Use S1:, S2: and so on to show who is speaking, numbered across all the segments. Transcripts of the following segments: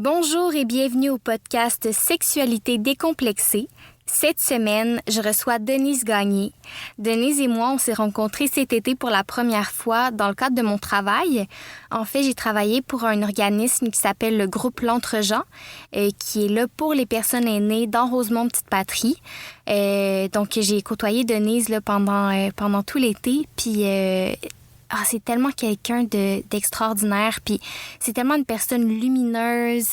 S1: Bonjour et bienvenue au podcast Sexualité décomplexée. Cette semaine, je reçois Denise Gagné. Denise et moi, on s'est rencontrés cet été pour la première fois dans le cadre de mon travail. En fait, j'ai travaillé pour un organisme qui s'appelle le groupe L'Entre-gens, qui est là pour les personnes aînées dans Rosemont-Petite-Patrie. Donc, j'ai côtoyé Denise là, pendant tout l'été, puis... c'est tellement quelqu'un d'extraordinaire, puis c'est tellement une personne lumineuse,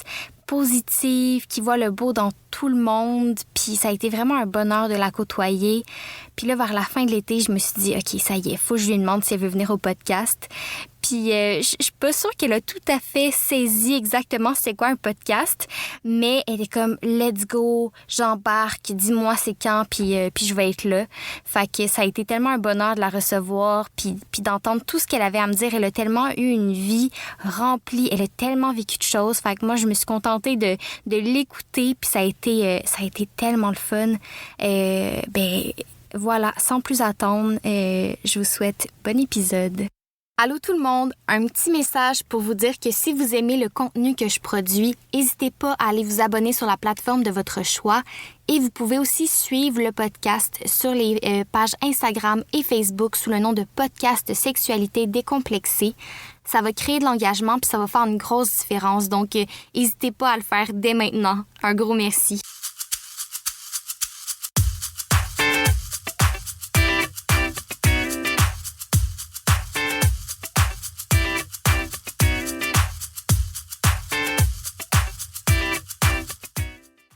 S1: positive, qui voit le beau dans tout le monde, puis ça a été vraiment un bonheur de la côtoyer. Puis là, vers la fin de l'été, je me suis dit, OK, ça y est, faut que je lui demande si elle veut venir au podcast. Puis je suis pas sûre qu'elle a tout à fait saisi exactement c'est quoi un podcast, mais elle est comme, let's go, j'embarque, dis-moi c'est quand, puis je vais être là. Fait que ça a été tellement un bonheur de la recevoir, puis d'entendre tout ce qu'elle avait à me dire. Elle a tellement eu une vie remplie, elle a tellement vécu de choses. Fait que moi, je me suis contentée de l'écouter, puis ça a été tellement le fun. Voilà, sans plus attendre, je vous souhaite bon épisode. Allô tout le monde, un petit message pour vous dire que si vous aimez le contenu que je produis, n'hésitez pas à aller vous abonner sur la plateforme de votre choix et vous pouvez aussi suivre le podcast sur les pages Instagram et Facebook sous le nom de Podcast Sexualité décomplexée. Ça va créer de l'engagement puis ça va faire une grosse différence, donc n'hésitez pas à le faire dès maintenant. Un gros merci.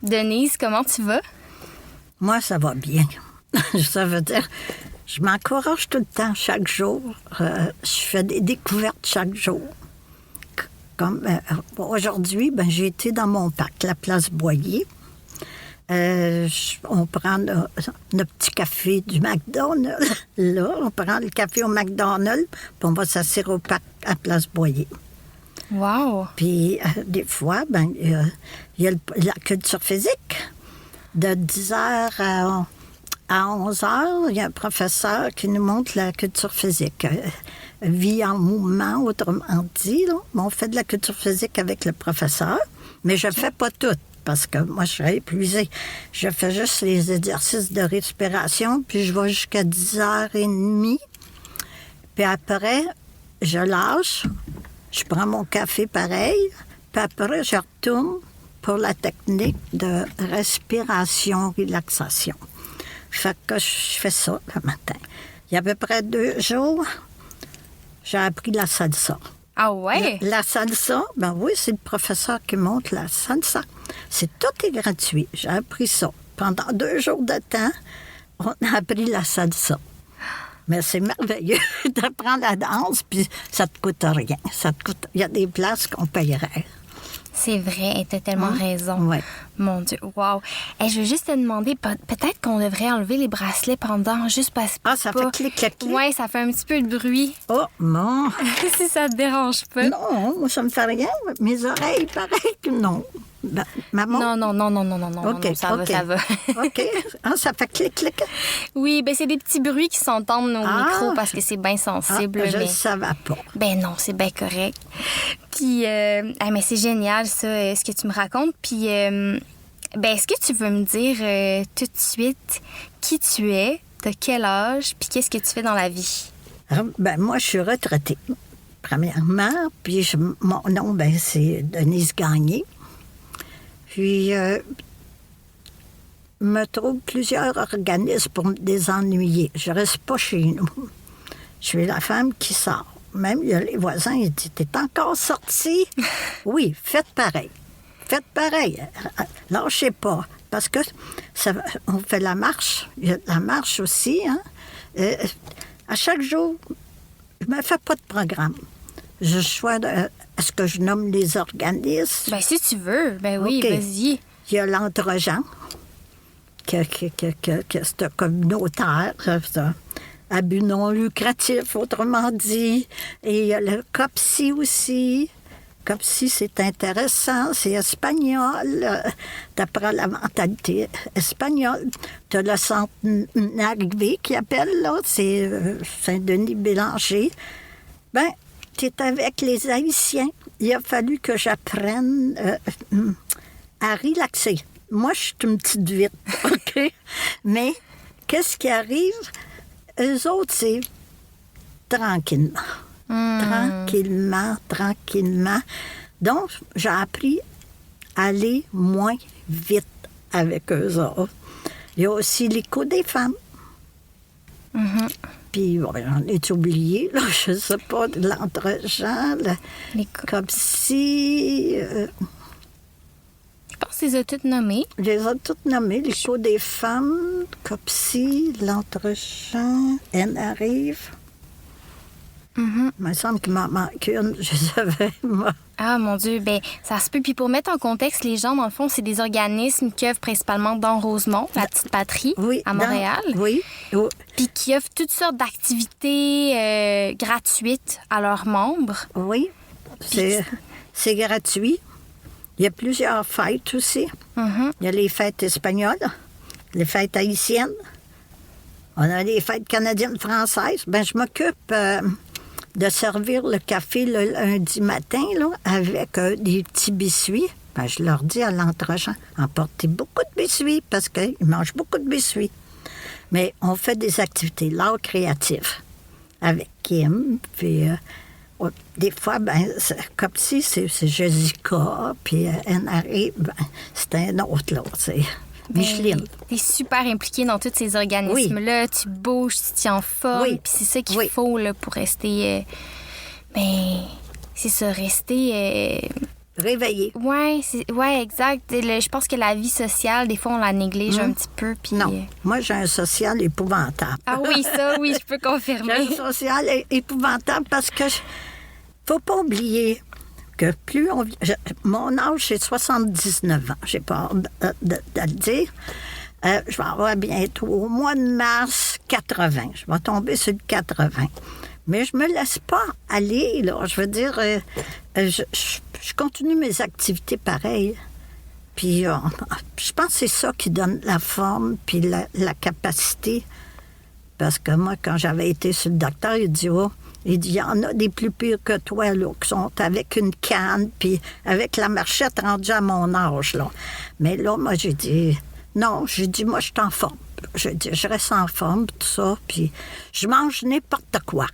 S1: Denise, comment tu vas?
S2: Moi, ça va bien. Ça veut dire, je m'encourage tout le temps, chaque jour. Je fais des découvertes chaque jour. Comme aujourd'hui, j'ai été dans mon parc, la place Boyer. On prend notre petit café du McDonald's. Là, on prend le café au McDonald's, puis on va s'asseoir au parc à place Boyer.
S1: Wow!
S2: Puis, des fois, il y a la culture physique. De 10h à 11h, il y a un professeur qui nous montre la culture physique. Vie en mouvement, autrement dit. Là. On fait de la culture physique avec le professeur, mais je ne fais pas tout, parce que moi, je serais épuisée. Je fais juste les exercices de respiration, puis je vais jusqu'à 10h30. Puis après, je lâche. Je prends mon café pareil, puis après, je retourne pour la technique de respiration-relaxation. Fait que je fais ça le matin. Il y a à peu près 2 jours, j'ai appris la salsa.
S1: Ah ouais?
S2: La salsa, oui, c'est le professeur qui montre la salsa. Tout est gratuit. J'ai appris ça. Pendant 2 jours de temps, on a appris la salsa. Mais c'est merveilleux d'apprendre la danse, puis ça te coûte rien. Il y a des places qu'on payerait.
S1: C'est vrai, tu as tellement raison.
S2: Ouais.
S1: Mon Dieu, wow. Je veux juste te demander, peut-être qu'on devrait enlever les bracelets pendant, juste parce que...
S2: Ça fait clic, clic, clic.
S1: Oui, ça fait un petit peu de bruit.
S2: Oh, non.
S1: Si ça te dérange pas.
S2: Non, moi, ça me fait rien. Mes oreilles, pareil que non. Maman?
S1: Non,
S2: OK,
S1: ça va.
S2: OK. Ça fait clic, clic.
S1: Oui, c'est des petits bruits qui s'entendent au micro parce que c'est bien sensible.
S2: Je ne savais pas.
S1: Non, c'est bien correct. Puis, mais c'est génial, ça, ce que tu me racontes. Puis, est-ce que tu veux me dire tout de suite qui tu es, de quel âge, puis qu'est-ce que tu fais dans la vie?
S2: Moi, je suis retraitée, premièrement. Puis, mon nom, c'est Denise Gagné. Puis, me trouve plusieurs organismes pour me désennuyer. Je reste pas chez nous. Je suis la femme qui sort. Même les voisins, ils disent, t'es encore sortie? Oui, faites pareil. Faites pareil. Lâchez pas. Parce que on fait la marche. Il y a la marche aussi. Hein? À chaque jour, je ne me fais pas de programme. Je choisis est-ce que je nomme les organismes?
S1: Si tu veux. Oui,
S2: okay.
S1: Vas-y.
S2: Il y a l'Entre-gens, que c'est un communautaire, à but non lucratif, autrement dit. Et il y a le COPSI aussi. COPSI, c'est intéressant, c'est espagnol, d'après la mentalité espagnole. Tu as le centre Nargué qui appelle, là, c'est Saint-Denis-Bélanger. Tu es avec les Haïtiens. il a fallu que j'apprenne à relaxer. Moi, je suis une petite vite, OK? Mais qu'est-ce qui arrive? Eux autres, c'est tranquillement. Tranquillement. Donc, j'ai appris à aller moins vite avec eux autres. Il y a aussi l'écho des femmes. Puis, bon, j'en ai oublié, là, je ne sais pas, de l'entre-gens, comme si...
S1: Je pense que tu les as toutes nommées.
S2: Je les ai toutes nommées, l'écho des femmes, comme si, l'entre-gens, elle arrive. Il me semble qu'il m'en manque une, je savais, moi.
S1: Ah, mon Dieu, bien, ça se peut. Puis pour mettre en contexte, les gens, dans le fond, c'est des organismes qui œuvrent principalement dans Rosemont, la petite patrie, à Montréal.
S2: Oui.
S1: Puis qui offrent toutes sortes d'activités gratuites à leurs membres.
S2: Oui, c'est gratuit. Il y a plusieurs fêtes aussi. Il y a les fêtes espagnoles, les fêtes haïtiennes. On a les fêtes canadiennes-françaises. Ben, je m'occupe de servir le café le lundi matin là, avec des petits biscuits. Ben, je leur dis à l'entre-gens, emportez beaucoup de biscuits parce qu'ils mangent beaucoup de biscuits. Mais on fait des activités, l'art créatif, avec Kim. Puis des fois, ben, comme si c'est Jessica, puis elle arrive, ben, c'est un autre, là, c'est Micheline.
S1: Tu es super impliquée dans tous ces organismes-là. Tu bouges, tu te tiens en forme. Puis c'est ça qu'il faut là, pour rester... c'est ça, rester...
S2: réveillé.
S1: Oui, exact. Je pense que la vie sociale, des fois, on la néglige un petit peu. Puis...
S2: Non, moi, j'ai un social épouvantable.
S1: Ah oui, ça, oui, je peux confirmer.
S2: J'ai un social épouvantable parce que faut pas oublier que plus on... Mon âge, c'est 79 ans. J'ai peur de le dire. Je vais avoir bientôt, au mois de mars, 80. Je vais tomber sur le 80. Mais je me laisse pas aller, là. Je veux dire, je continue mes activités pareilles. Puis je pense que c'est ça qui donne la forme puis la capacité. Parce que moi, quand j'avais été sur le docteur, il dit, il y en a des plus pires que toi, là, qui sont avec une canne, puis avec la marchette rendue à mon âge, là. Mais là, moi, j'ai dit, non, moi, je suis en forme. Je reste en forme, tout ça, puis je mange n'importe quoi.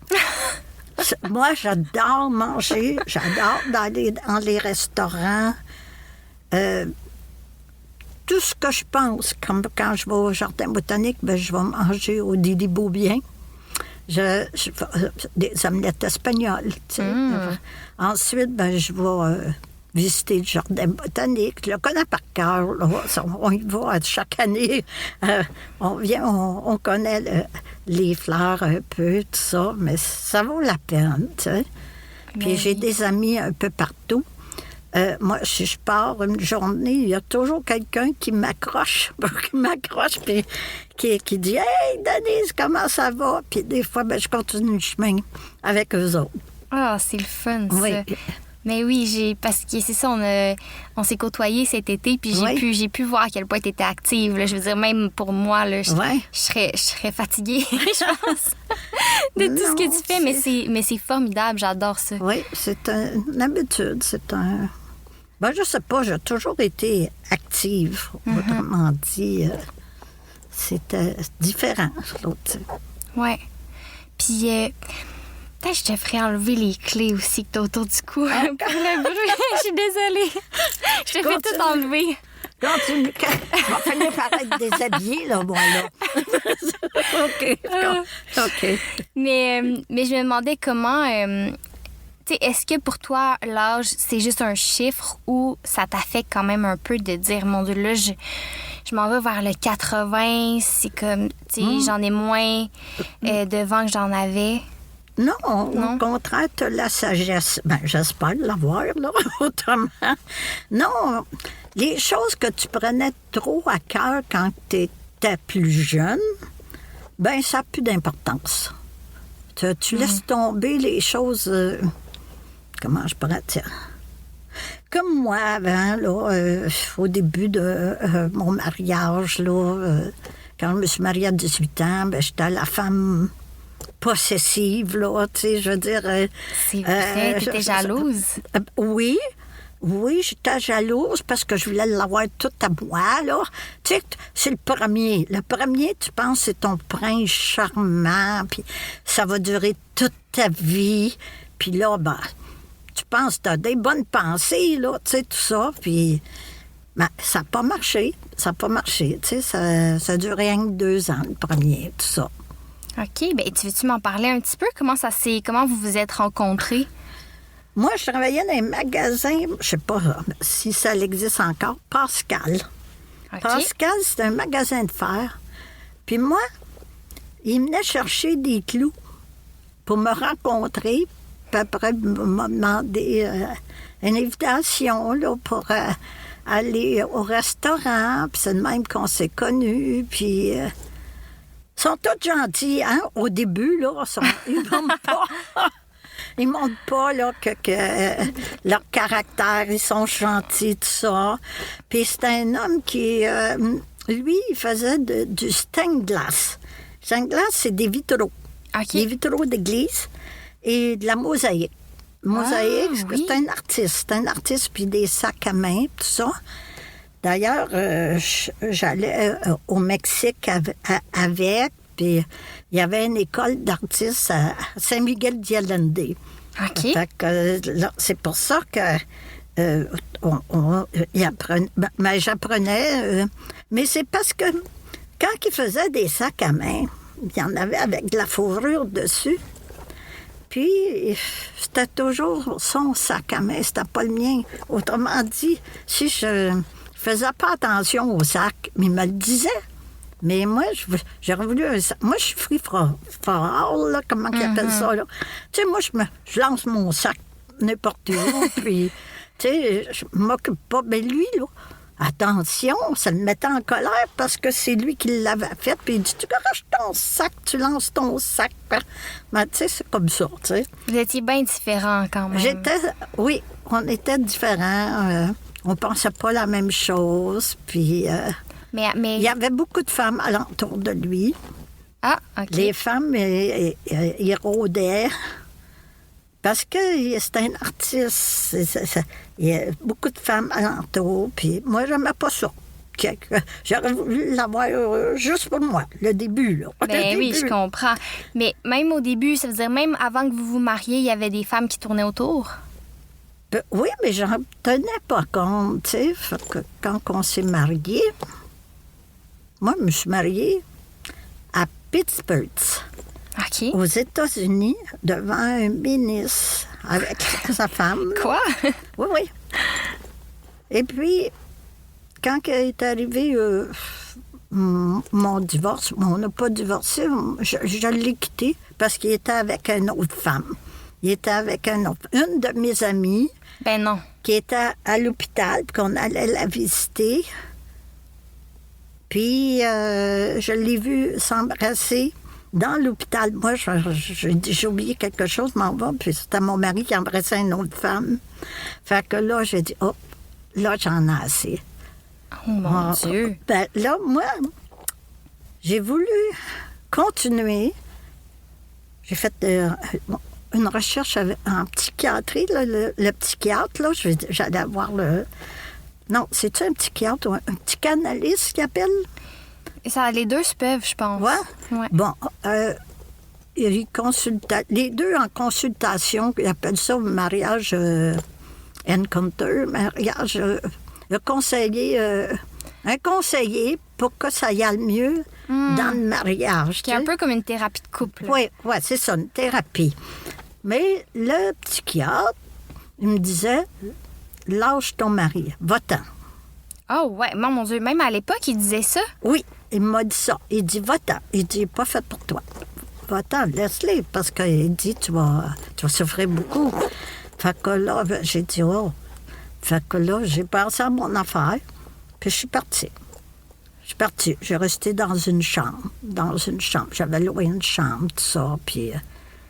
S2: Moi, j'adore manger, j'adore d'aller dans les restaurants. Tout ce que je pense, comme quand je vais au jardin botanique, ben, je vais manger au Didi Beaubien. Des omelettes espagnoles, tu sais. Ensuite, ben, je vais visiter le jardin botanique. Je le connais par cœur. Là. On y va chaque année. On connaît les fleurs un peu, tout ça, mais ça vaut la peine, tu sais. Puis j'ai des amis un peu partout. Moi, si je pars une journée, il y a toujours quelqu'un qui m'accroche, puis qui dit « Hey, Denise, comment ça va? » Puis des fois, ben, je continue le chemin avec eux autres.
S1: Ah, c'est le fun, ça.
S2: Oui.
S1: Mais oui, parce que c'est ça, on s'est côtoyés cet été, puis j'ai pu voir à quel point tu étais active. Là. Je veux dire, même pour moi, là, je serais fatiguée, je pense, de tout ce que tu fais. Mais c'est formidable, j'adore ça.
S2: Oui, c'est une habitude, Ben, je sais pas, j'ai toujours été active. Autrement dit, c'était différent, l'autre.
S1: Oui. Puis, peut-être que je te ferais enlever les clés aussi que tu as autour du cou pour le bruit. Je suis désolée. Je te fais tout enlever.
S2: Continue. Je vais finir par être déshabillée, là, moi, là. OK.
S1: Mais je me demandais comment... est-ce que pour toi, l'âge, c'est juste un chiffre ou ça t'affecte quand même un peu de dire, mon Dieu, là, je m'en vais vers le 80, c'est comme, j'en ai moins de vent que j'en avais?
S2: Non, au contraire, tu as la sagesse. Ben, j'espère l'avoir, là, autrement. Non, les choses que tu prenais trop à cœur quand tu étais plus jeune, ben, ça n'a plus d'importance. Tu laisses tomber les choses... comment je pourrais dire? Comme moi, avant, là, au début de mon mariage, là, quand je me suis mariée à 18 ans, ben, j'étais la femme possessive, là, tu sais, je veux dire...
S1: C'est vrai, t'étais jalouse.
S2: Oui, j'étais jalouse parce que je voulais l'avoir tout à moi, là. Tu sais, c'est le premier. Le premier, tu penses, c'est ton prince charmant, puis ça va durer toute ta vie. Puis là, ben, tu penses, tu as des bonnes pensées, là, tu sais, tout ça, puis... Ben, ça n'a pas marché. Ça n'a pas marché, tu sais, ça a duré rien que 2 ans, le premier, tout ça.
S1: OK, bien, tu veux-tu m'en parler un petit peu? Comment vous vous êtes rencontrés?
S2: Moi, je travaillais dans un magasin, je sais pas si ça existe encore, Pascal.
S1: OK.
S2: Pascal, c'est un magasin de fer. Puis moi, il venait chercher des clous pour me rencontrer, puis après m'a demandé une invitation là, pour aller au restaurant. Puis c'est de même qu'on s'est connus. Puis ils sont tous gentils, hein? Au début, là, ils montrent pas... Ils montrent pas là, que leur caractère, ils sont gentils, tout ça. Puis c'est un homme qui, lui, il faisait du stained glass. Stained glass, c'est des vitraux.
S1: OK.
S2: Des vitraux d'église et de la mosaïque. Mosaïque,
S1: oui.
S2: c'est un artiste. C'est un artiste, puis des sacs à main, tout ça. D'ailleurs, j'allais au Mexique avec, puis il y avait une école d'artistes à Saint-Miguel de Allende.
S1: OK.
S2: Fait que, là, c'est pour ça que j'apprenais. Mais c'est parce que quand il faisait des sacs à main, il y en avait avec de la fourrure dessus. Puis, c'était toujours son sac à main, c'était pas le mien. Autrement dit, si je faisais pas attention au sac, mais il me le disait. Mais moi, j'aurais voulu un sac. Moi, je suis free for all, là, comment ils appellent ça, là. Tu sais, moi, je lance mon sac n'importe où, puis, tu sais, je m'occupe pas. Mais lui, là, attention, ça le mettait en colère parce que c'est lui qui l'avait fait. Puis il dit, tu garoches ton sac, tu lances ton sac. Mais tu sais, c'est comme ça, tu sais.
S1: Vous étiez bien différents quand même.
S2: Oui, on était différents. On pensait pas la même chose. Puis
S1: Mais...
S2: il y avait beaucoup de femmes alentour de lui.
S1: Ah, OK.
S2: Les femmes, ils rôdaient. Parce que c'était un artiste. Il y a beaucoup de femmes alentour. Puis moi, j'aimais pas ça. J'aurais voulu l'avoir juste pour moi, le début. Là.
S1: Ben oui, je comprends. Mais même au début, ça veut dire même avant que vous vous mariez, il y avait des femmes qui tournaient autour?
S2: Oui, mais j'en tenais pas compte, tu sais. Fait que quand on s'est mariés, moi, je me suis mariée à Pittsburgh,
S1: OK.
S2: aux États-Unis, devant un ministre avec sa femme.
S1: Quoi?
S2: Oui. Et puis, quand est arrivé mon divorce, on n'a pas divorcé, je l'ai quitté parce qu'il était avec une autre femme. Il était avec une de mes amies.
S1: Ben non.
S2: Qui était à l'hôpital, puis qu'on allait la visiter. Puis, je l'ai vu s'embrasser dans l'hôpital. Moi, j'ai oublié quelque chose, m'en va, puis c'était mon mari qui embrassait une autre femme. Fait que là, j'ai dit, oh, là, j'en ai assez.
S1: Oh mon Dieu!
S2: Ben là, moi, j'ai voulu continuer. J'ai fait une recherche en psychiatrie, là, le psychiatre, là, j'allais voir le... Non, c'est-tu un psychiatre ou un psychanalyste qui appelle?
S1: Ça, les deux se peuvent, je pense.
S2: Ouais. Bon, les deux en consultation, ils appellent ça mariage encounter, mariage... un conseiller pour que ça y aille mieux dans le mariage.
S1: C'est un peu comme une thérapie de couple.
S2: Oui, c'est ça, une thérapie. Mais le psychiatre, il me disait, lâche ton mari, va-t'en.
S1: Oh ouais, mon Dieu, même à l'époque, il disait ça?
S2: Oui, il m'a dit ça. Il dit, va-t'en. Il dit, pas fait pour toi. Va-t'en, laisse-les, parce qu'il dit, tu vas souffrir beaucoup. Fait que là, j'ai dit, oh. Fait que là, j'ai pensé à mon affaire, puis je suis partie. J'ai resté dans une chambre. J'avais loué une chambre, tout ça, puis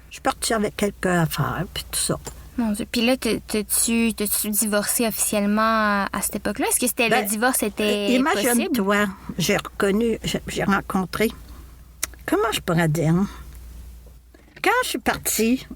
S2: je suis partie avec quelques affaires, puis tout ça.
S1: Mon Dieu. Puis là, t'as-tu divorcé officiellement à cette époque-là? Est-ce que le divorce était possible?
S2: Imagine-toi, j'ai rencontré, comment je pourrais dire? Quand je suis partie,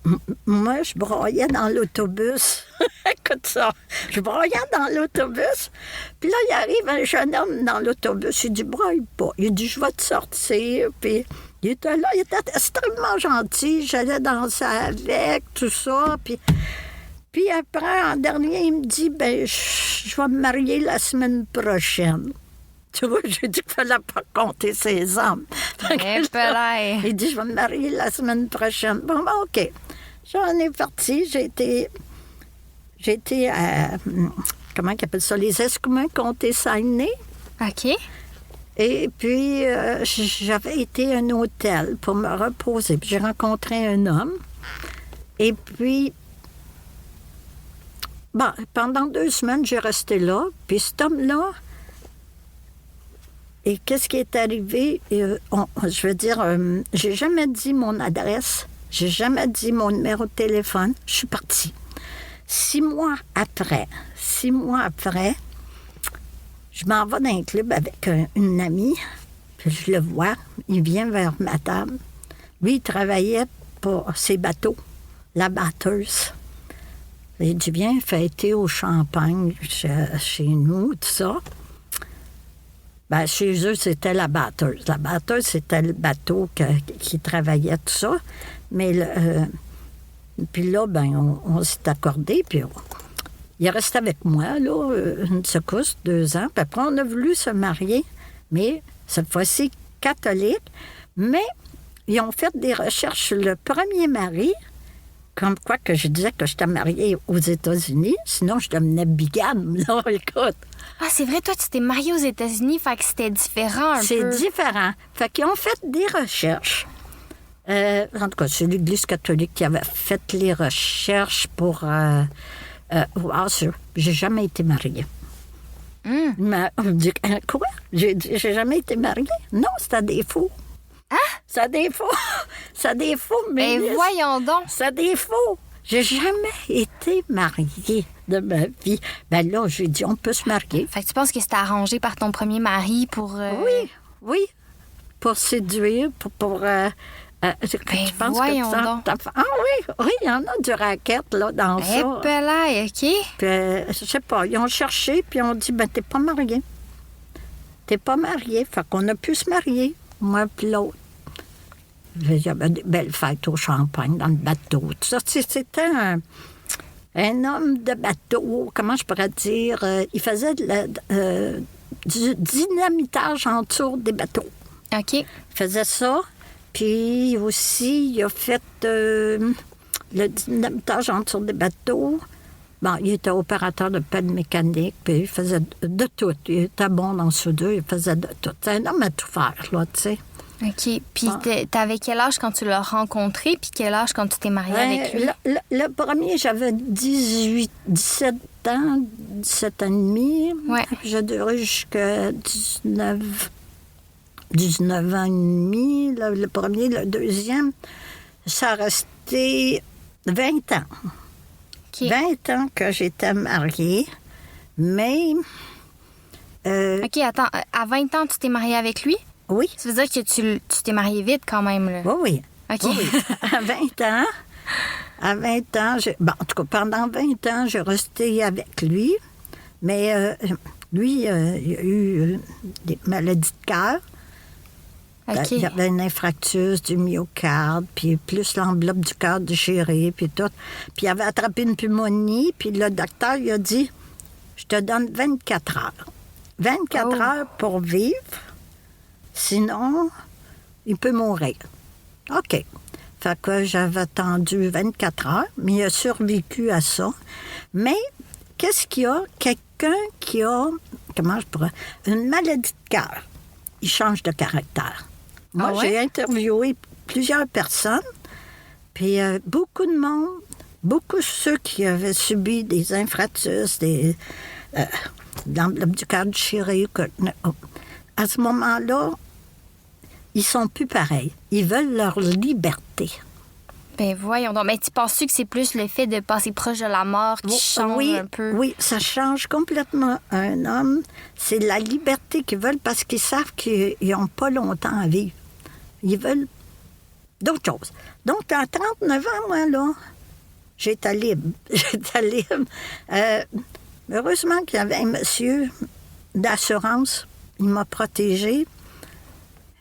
S2: moi, je broyais dans l'autobus. Écoute ça. Je broyais dans l'autobus. Puis là, il arrive un jeune homme dans l'autobus. Il dit, broye pas. Il dit, je vais te sortir. Puis il était là, il était extrêmement gentil. J'allais danser avec, tout ça. Puis après, en dernier, il me dit, ben, je vais me marier la semaine prochaine. Tu vois, j'ai dit qu'il ne fallait pas compter ses hommes. Il dit, je vais me marier la semaine prochaine. Bon, OK. J'en ai parti. J'ai été à, comment ils appellent ça, les Escoumins compter Saguenay.
S1: OK.
S2: Et puis, j'avais été à un hôtel pour me reposer. Puis j'ai rencontré un homme. Et puis, bon, pendant 2 semaines, j'ai resté là. Puis cet homme-là, et qu'est-ce qui est arrivé? Je veux dire, j'ai jamais dit mon adresse, j'ai jamais dit mon numéro de téléphone. Je suis partie. 6 mois après, je m'en vais dans un club avec une amie, puis je le vois, il vient vers ma table. Lui, il travaillait pour ses bateaux, la batteuse. Il dit, viens fêter au champagne chez nous, tout ça. Ben, chez eux, c'était la batteuse. La batteuse, c'était le bateau qui travaillait, tout ça. Mais puis là, ben, on s'est accordé, puis il est resté avec moi, là, une secousse, 2 ans. Puis après, on a voulu se marier, mais cette fois-ci catholique. Mais ils ont fait des recherches sur le premier mari, comme quoi que je disais que j'étais mariée aux États-Unis, sinon je devenais bigame, là, écoute.
S1: Ah, c'est vrai, toi, tu t'es mariée aux États-Unis, fait que c'était différent un peu.
S2: C'est différent. Fait qu'ils ont fait des recherches. En tout cas, c'est l'Église catholique qui avait fait les recherches pour... j'ai jamais été mariée. Mais on me dit, quoi? J'ai jamais été mariée? Non, c'est à défaut.
S1: Hein?
S2: C'est à défaut. C'est à défaut, mais...
S1: Ben voyons donc.
S2: C'est à défaut. J'ai jamais été mariée de ma vie. Ben là, j'ai dit, on peut se marier.
S1: Fait que tu penses que c'était arrangé par ton premier mari pour...
S2: Oui. Pour séduire, pour tu penses
S1: voyons
S2: que ça,
S1: donc.
S2: Ah oui, il y en a du racket là, dans ça.
S1: Épelaille, OK.
S2: Puis, je sais pas, ils ont cherché, puis on dit, ben t'es pas marié. T'es pas marié. Fait qu'on a pu se marier, moi puis l'autre. Il y avait des belles fêtes au champagne, dans le bateau. Tout ça, c'était un homme de bateau, comment je pourrais dire, il faisait du dynamitage en dessous des bateaux.
S1: OK.
S2: Il faisait ça, puis aussi, il a fait le dynamitage en dessous des bateaux. Bon, il était opérateur de pelle mécanique, puis il faisait de tout. Il était bon dans ce deux, il faisait de tout. C'est un homme à tout faire, là, tu sais.
S1: OK. Puis t'avais quel âge quand tu l'as rencontré, puis quel âge quand tu t'es mariée avec lui?
S2: Le premier, j'avais 17 ans, 17 ans et demi.
S1: Ouais.
S2: J'ai duré jusqu'à 19 ans et demi. Le premier, le deuxième, ça a resté 20 ans.
S1: OK.
S2: 20 ans que j'étais mariée, mais...
S1: OK, attends. À 20 ans, tu t'es mariée avec lui?
S2: Oui.
S1: Ça veut dire que tu t'es mariée vite quand même, là.
S2: Oui.
S1: OK.
S2: Oui. À 20 ans, en tout cas, pendant 20 ans, j'ai resté avec lui. Mais lui, il a eu des maladies de cœur.
S1: OK.
S2: Il y avait une infractus du myocarde, puis plus l'enveloppe du cœur déchirée, puis tout. Puis il avait attrapé une pneumonie, puis le docteur, il a dit, je te donne 24 heures. 24 heures pour vivre. Sinon, il peut mourir. OK. Fait que j'avais attendu 24 heures, mais il a survécu à ça. Mais qu'est-ce qu'il y a? Quelqu'un qui a, une maladie de cœur, il change de caractère. Moi, j'ai interviewé plusieurs personnes, puis beaucoup de monde, beaucoup ceux qui avaient subi des infarctus, l'enveloppe du cœur déchirée, à ce moment-là, ils sont plus pareils. Ils veulent leur liberté.
S1: Ben voyons donc. Mais tu penses-tu que c'est plus le fait de passer proche de la mort qui change un peu?
S2: Oui, ça change complètement un homme. C'est la liberté qu'ils veulent parce qu'ils savent qu'ils n'ont pas longtemps à vivre. Ils veulent d'autres choses. Donc, à 39 ans, moi, là, j'étais libre. J'étais libre. Heureusement qu'il y avait un monsieur d'assurance. Il m'a protégée.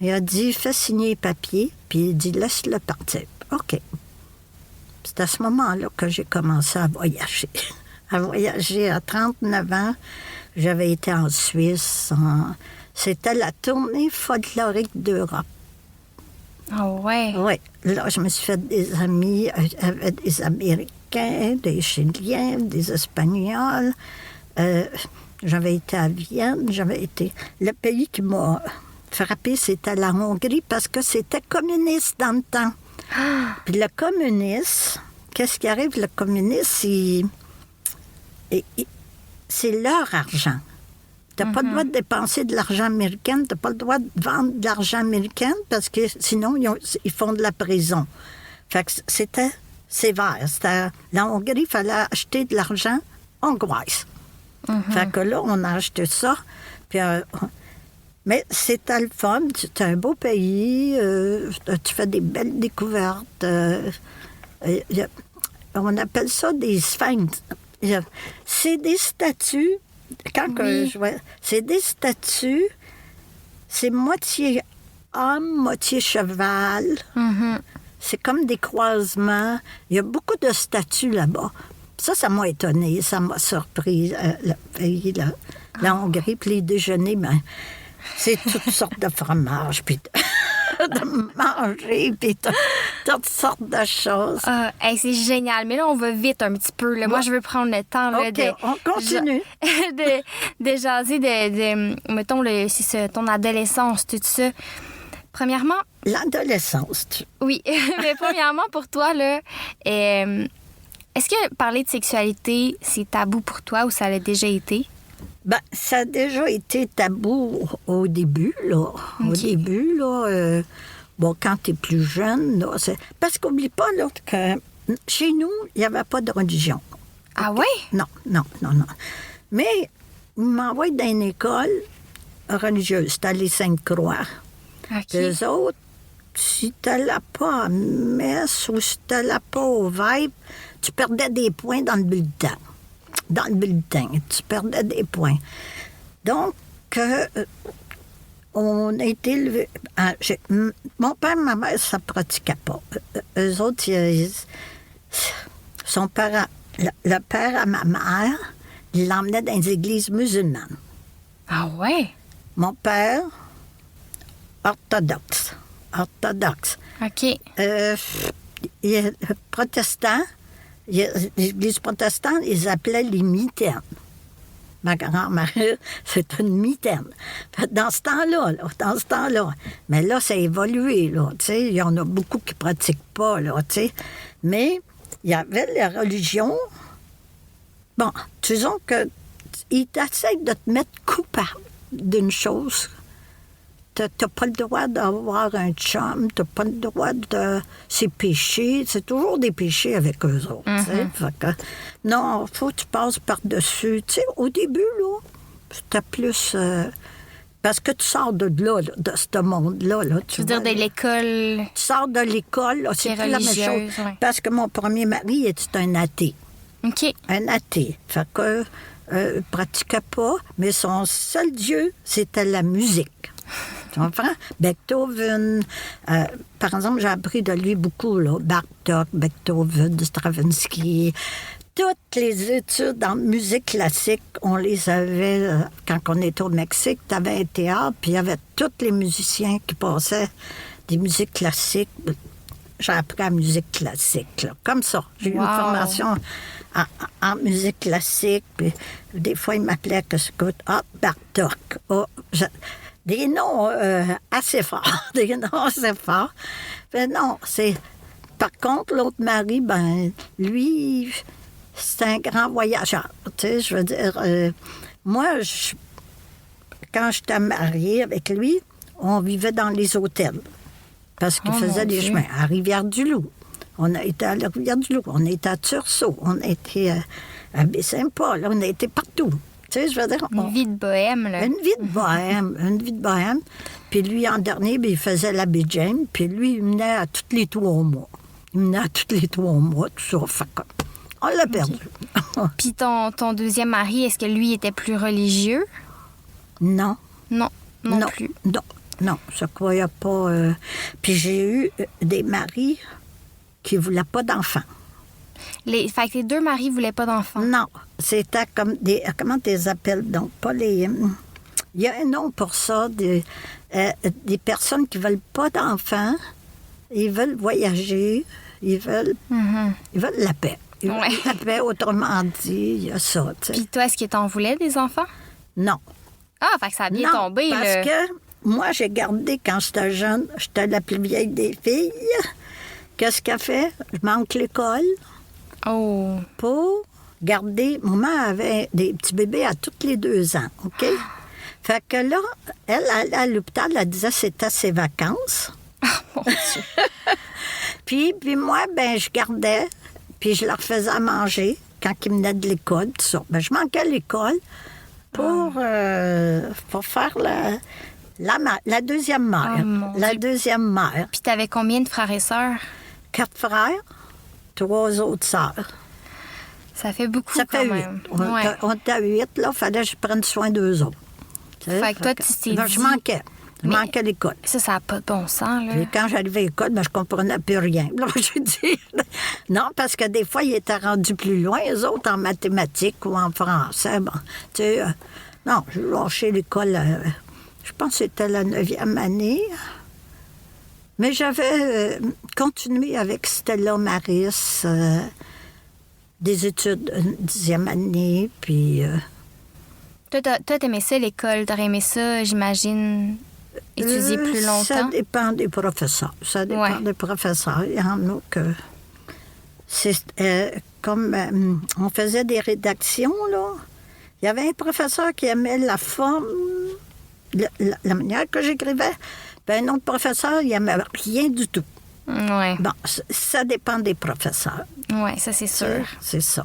S2: Il a dit, fais signer les papiers, puis il dit, laisse-le partir. OK. C'est à ce moment-là que j'ai commencé à voyager. À voyager à 39 ans. J'avais été en Suisse. C'était la tournée folklorique d'Europe.
S1: Ah ouais?
S2: Oui. Là, je me suis fait des amis avec des Américains, des Chiliens, des Espagnols. J'avais été à Vienne. Le pays qui m'a frappé, c'était la Hongrie parce que c'était communiste dans le temps. Puis le communiste, qu'est-ce qui arrive? Le communiste, c'est leur argent. Tu n'as pas le droit de dépenser de l'argent américain, tu n'as pas le droit de vendre de l'argent américain parce que sinon, ils font de la prison. Fait que c'était sévère. La Hongrie, il fallait acheter de l'argent hongroise. Fait que là, on a acheté ça. Puis, mais c'était le fun. C'est un beau pays. Tu fais des belles découvertes. On appelle ça des sphinx. C'est des statues. C'est des statues. C'est moitié homme, moitié cheval. C'est comme des croisements. Il y a beaucoup de statues là-bas. Ça m'a étonnée, ça m'a surpris, le pays, la Hongrie. Puis les déjeuners, c'est toutes sortes de fromages, puis de manger, puis toutes sortes de choses.
S1: C'est génial. Mais là, on va vite un petit peu. Là. Moi, je veux prendre le temps là,
S2: on continue.
S1: de jaser mettons, ton adolescence, tout ça. Premièrement...
S2: L'adolescence.
S1: Oui. Mais premièrement, pour toi, là... est-ce que parler de sexualité, c'est tabou pour toi ou ça l'a déjà été?
S2: Ça a déjà été tabou au début, là. Okay. Au début, là, quand tu es plus jeune, là, parce qu'oublie pas, là, que chez nous, il n'y avait pas de religion.
S1: Ah oui?
S2: Non. Mais ils m'envoient dans une école religieuse, c'était les Sainte-Croix.
S1: OK.
S2: Les autres, si tu n'allais pas à messe ou si tu n'allais pas au Vibe, tu perdais des points dans le bulletin. Tu perdais des points. Donc, on a été élevé. Mon père et ma mère, ça ne pratiquait pas. Eux autres, son père, le père à ma mère, il l'emmenait dans les églises musulmanes.
S1: Ah ouais?
S2: Mon père, orthodoxe.
S1: OK.
S2: Il est protestant. L'Église protestante, ils appelaient les mitaines. Ma grand-mère, c'est une mitaine. Dans ce temps-là. Mais là, ça a évolué, là, tu sais. Il y en a beaucoup qui ne pratiquent pas, là, tu sais. Mais il y avait la religion. Bon, disons qu'ils essayent de te mettre coupable d'une chose. Tu n'as pas le droit d'avoir un chum, tu n'as pas le droit de... C'est péché, c'est toujours des péchés avec eux autres. Fait que, non, il faut que tu passes par-dessus. Tu sais, au début, là, c'était plus... parce que tu sors de là, de ce monde-là. Là,
S1: tu veux dire de l'école...
S2: Tu sors de l'école, là, c'est plus la même chose. Ouais. Parce que mon premier mari était un athée.
S1: OK. Un
S2: athée. Fait que... ne pratiquait pas, mais son seul Dieu, c'était la musique. Tu comprends? Beethoven, par exemple, j'ai appris de lui beaucoup, là. Bartók, Beethoven, Stravinsky. Toutes les études en musique classique, on les avait, quand on était au Mexique, tu avais un théâtre, puis il y avait tous les musiciens qui passaient des musiques classiques. J'ai appris la musique classique, là, comme ça. J'ai eu une formation en musique classique, puis des fois, ils m'appelaient que j'écoute Bartók. Des noms assez forts. Mais non, c'est... Par contre, l'autre mari, lui, c'est un grand voyageur. Tu sais, je veux dire... moi, quand j'étais mariée avec lui, on vivait dans les hôtels. Parce qu'il faisait des chemins. À Rivière-du-Loup. On a été à la Rivière-du-Loup. On a été à Tursault. On a été à Baie-Saint-Paul. On a été partout. Tu sais, je veux dire...
S1: Une vie de bohème, là.
S2: Une vie de bohème. Puis lui, en dernier, ben, il faisait l'abbé James. Puis lui, il venait à tous les 3 mois. Il venait à tous les 3 mois, tout ça. Fait que, on l'a perdu.
S1: Puis ton deuxième mari, est-ce que lui était plus religieux?
S2: Non.
S1: Non plus.
S2: Non, je croyais pas. Puis j'ai eu des maris qui ne voulaient pas d'enfants.
S1: Fait que les 2 maris ne voulaient pas d'enfants?
S2: Non, c'était comme des... Comment tu les appelles donc? Pas les... Il y a un nom pour ça, des personnes qui ne veulent pas d'enfants, ils veulent voyager, ils veulent la paix. Ils veulent la paix, autrement dit, il y a ça. Tu sais.
S1: Puis toi, est-ce que t'en voulais des enfants?
S2: Non.
S1: Ah, fait que ça a bien tombé,
S2: parce
S1: là.
S2: que moi, j'ai gardé, quand j'étais jeune, j'étais la plus vieille des filles. Qu'est-ce qu'elle fait? Je manque l'école.
S1: Oh.
S2: Pour garder... Maman avait des petits bébés à tous les 2 ans, OK? Fait que là, elle allait à l'hôpital, elle disait que c'était ses vacances.
S1: Mon Dieu.
S2: Puis moi, ben je gardais, puis je leur faisais à manger quand ils venaient de l'école, tout ça. Ben, je manquais l'école pour faire la deuxième mère. La deuxième mère.
S1: Puis t'avais combien de frères et sœurs?
S2: 4 frères, 3 autres sœurs.
S1: Ça fait beaucoup,
S2: Ça fait
S1: quand
S2: 8.
S1: même.
S2: On était à 8, là. Il fallait que je prenne soin d'eux autres.
S1: Fait que toi, tu t'es dit...
S2: Je manquais. Je manquais l'école.
S1: Ça n'a pas de bon sens, là.
S2: Puis quand j'arrivais à l'école, ben, je comprenais plus rien. Là, j'ai dit... Non, parce que des fois, ils étaient rendus plus loin, eux autres, en mathématiques ou en français. Bon, tu sais... non, j'ai lâché l'école, je pense que c'était la 9e année. Mais j'avais continué avec Stella Maris, des études, 10e année, puis...
S1: Toi, t'aimais ça, l'école. T'aurais aimé ça, j'imagine, étudier plus longtemps?
S2: Ça dépend des professeurs. Ça dépend des professeurs. Il y en a que... C'est comme on faisait des rédactions, là. Il y avait un professeur qui aimait la forme, la manière que j'écrivais. Puis un autre professeur, il n'aimait rien du tout.
S1: Oui.
S2: Bon, ça dépend des professeurs.
S1: Oui, ça, c'est sûr.
S2: C'est ça.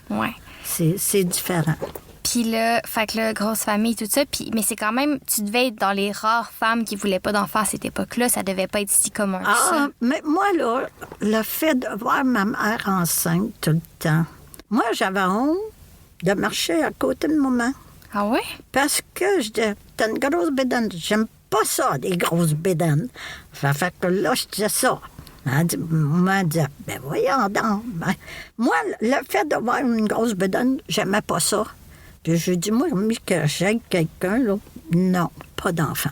S1: Oui.
S2: C'est différent.
S1: Puis là, fait que là, grosse famille, tout ça. Mais c'est quand même, tu devais être dans les rares femmes qui voulaient pas d'enfants à cette époque-là. Ça devait pas être si commun que ça.
S2: Mais moi, là, le fait de voir ma mère enceinte tout le temps, moi, j'avais honte de marcher à côté de maman.
S1: Ah oui?
S2: Parce que je disais, t'as une grosse bédaine. J'aime pas ça, des grosses bédaines. Fait que là, je disais ça. Maman disait, ben voyons donc. Ben, moi, le fait de voir une grosse bédaine, j'aimais pas ça. Puis je dis, moi, que j'aide quelqu'un, là, non, pas d'enfant.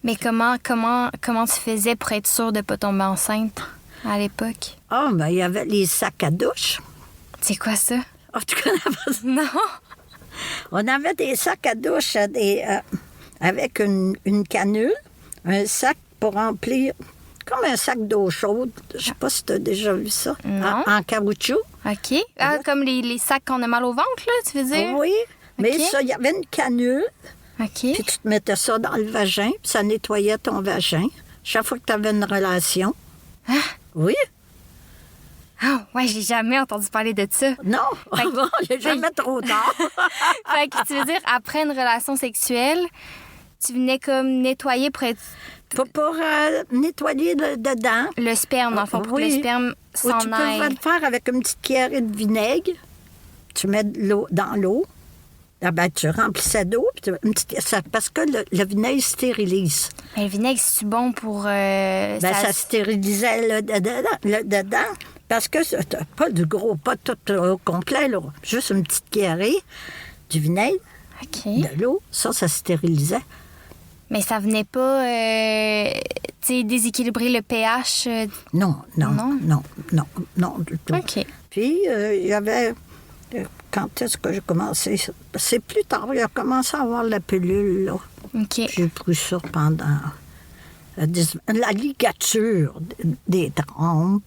S1: Mais comment tu faisais pour être sûre de pas tomber enceinte à l'époque?
S2: Ah, ben il y avait les sacs à douche.
S1: C'est quoi ça?
S2: Ah, tu connais pas ça?
S1: Non.
S2: On avait des sacs à douche avec une canule, un sac pour remplir, comme un sac d'eau chaude. Je sais pas si tu as déjà vu ça.
S1: Non.
S2: En caoutchouc.
S1: OK. Ah, comme les sacs qu'on a mal au ventre, là, tu veux dire?
S2: Oui, mais
S1: OK.
S2: ça, il y avait une canule,
S1: OK.
S2: puis tu te mettais ça dans le vagin, puis ça nettoyait ton vagin. Chaque fois que tu avais une relation.
S1: Ah.
S2: Oui.
S1: Ah, ouais, j'ai jamais entendu parler de ça.
S2: Non,
S1: Fait que-
S2: il n'est jamais trop tard.
S1: Fait que tu veux dire, après une relation sexuelle, tu venais comme nettoyer pour être
S2: Pour nettoyer dedans.
S1: le sperme, dans le fond, pour que le sperme
S2: Ou
S1: s'en
S2: tu peux
S1: aille.
S2: le faire avec une petite cuillerée de vinaigre. Tu mets de l'eau dans l'eau. Ah ben, tu remplissais d'eau. Puis parce que le vinaigre stérilise.
S1: Mais le vinaigre, c'est bon pour...
S2: Ben, ça stérilisait le dedans. Parce que c'est pas du gros, pas tout au complet, là. Juste une petite cuillerée, du vinaigre,
S1: OK.
S2: de l'eau. Ça stérilisait.
S1: Mais ça venait pas, tu sais, déséquilibrer le pH.
S2: Non,
S1: Non?
S2: non, du tout.
S1: OK.
S2: Puis, il y avait... Quand est-ce que j'ai commencé? C'est plus tard. Il a commencé à avoir la pilule, là.
S1: OK.
S2: J'ai pris ça pendant... la ligature des trompes.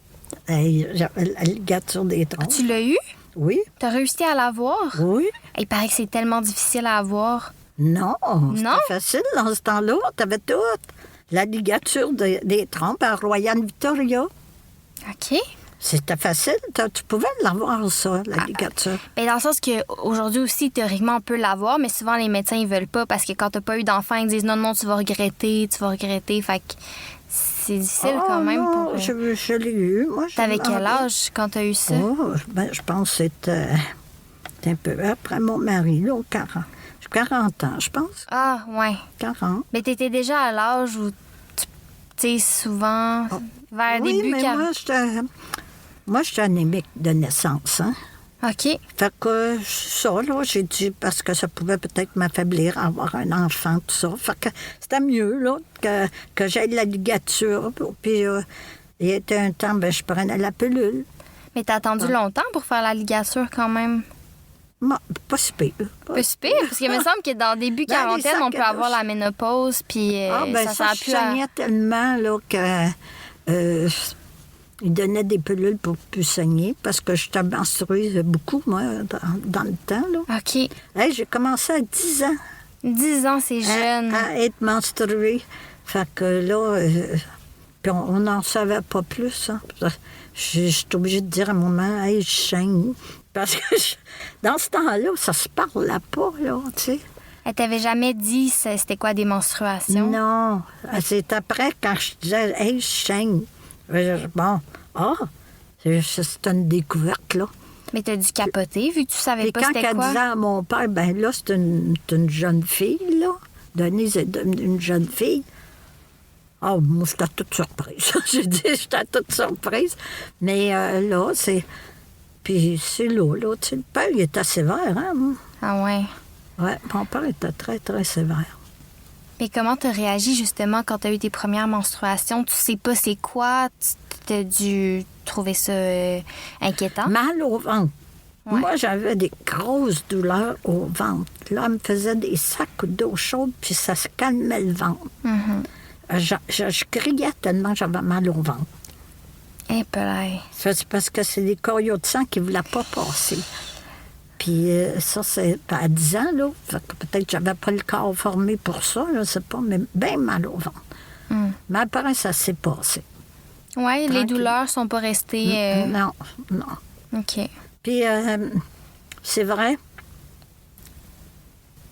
S2: J'avais la ligature des trompes.
S1: Tu l'as eu?
S2: Oui,
S1: T'as réussi à l'avoir?
S2: oui.
S1: Il paraît que c'est tellement difficile à avoir.
S2: Non, c'était
S1: Non?
S2: facile dans ce temps-là. T'avais tout. La ligature des trompes à Royal Victoria.
S1: OK.
S2: C'était facile. Tu pouvais l'avoir, ça, la ligature.
S1: Ben, dans le sens qu'aujourd'hui aussi, théoriquement, on peut l'avoir, mais souvent, les médecins, ils veulent pas parce que quand t'as pas eu d'enfant, ils disent non, tu vas regretter. Fait que c'est difficile quand même
S2: non,
S1: pour...
S2: je l'ai eu. Moi,
S1: T'avais quel âge quand t'as eu ça?
S2: Oh, je pense que c'était un peu après mon mari, là, 40 ans, je pense.
S1: Ah, ouais.
S2: 40.
S1: Mais t'étais déjà à l'âge où, tu sais, souvent, vers
S2: Oui,
S1: début
S2: mais
S1: 40...
S2: moi, j'étais anémique de naissance, hein.
S1: OK.
S2: Fait que ça, là, j'ai dit, parce que ça pouvait peut-être m'affaiblir à avoir un enfant, tout ça. Fait que c'était mieux, là, que j'aie de la ligature. Puis, il y a été un temps, je prenais la pilule.
S1: Mais t'as attendu longtemps pour faire la ligature quand même?
S2: Bon, pas si pire.
S1: Pas si pire, parce qu'il me semble que dans le début
S2: Ben,
S1: quarantaine,
S2: les
S1: on peut avoir la ménopause, puis ça
S2: je
S1: pu à...
S2: saignais tellement, là, que... il donnait des pilules pour plus saigner, parce que j'étais menstruée beaucoup, moi, dans le temps, là.
S1: OK.
S2: Hey, j'ai commencé à 10 ans.
S1: 10 ans, c'est jeune.
S2: À être menstruée. Fait que là, puis on n'en savait pas plus. Hein. J'étais obligée de dire à mon maman, hey, je saigne. Parce que dans ce temps-là, ça se parlait pas, là, tu sais.
S1: Elle t'avait jamais dit c'était quoi des menstruations?
S2: Non. C'est après, quand je disais, hey, je saigne. Bon, c'est une découverte, là.
S1: Mais t'as dû capoter, vu que tu savais
S2: Puis
S1: pas
S2: quand
S1: c'était
S2: elle
S1: quoi.
S2: disait à mon père, ben là, c'est une jeune fille, là. Denise est une jeune fille. Oh, moi, j'étais toute surprise. J'ai dit, j'étais toute surprise. Mais là, c'est... Puis c'est là, tu sais, le père, il était sévère, hein.
S1: Ah ouais.
S2: Ouais, mon père était très, très sévère.
S1: Mais comment t'as réagi, justement, quand t'as eu tes premières menstruations? Tu sais pas c'est quoi? T'as dû trouver ça inquiétant?
S2: Mal au ventre.
S1: Ouais.
S2: Moi, j'avais des grosses douleurs au ventre. Là, elle me faisait des sacs d'eau chaude, puis ça se calmait le ventre. Je criais tellement que j'avais mal au ventre.
S1: Eh, pelaille.
S2: C'est parce que c'est des corioles de sang qui ne voulaient pas passer. Puis ça, c'est à 10 ans, là. Fait que peut-être que j'avais pas le corps formé pour ça, je ne sais pas, mais bien mal au ventre. Mais après, ça s'est passé.
S1: Oui, les
S2: Tranquille.
S1: douleurs sont pas restées...
S2: Non.
S1: OK.
S2: Puis, c'est vrai,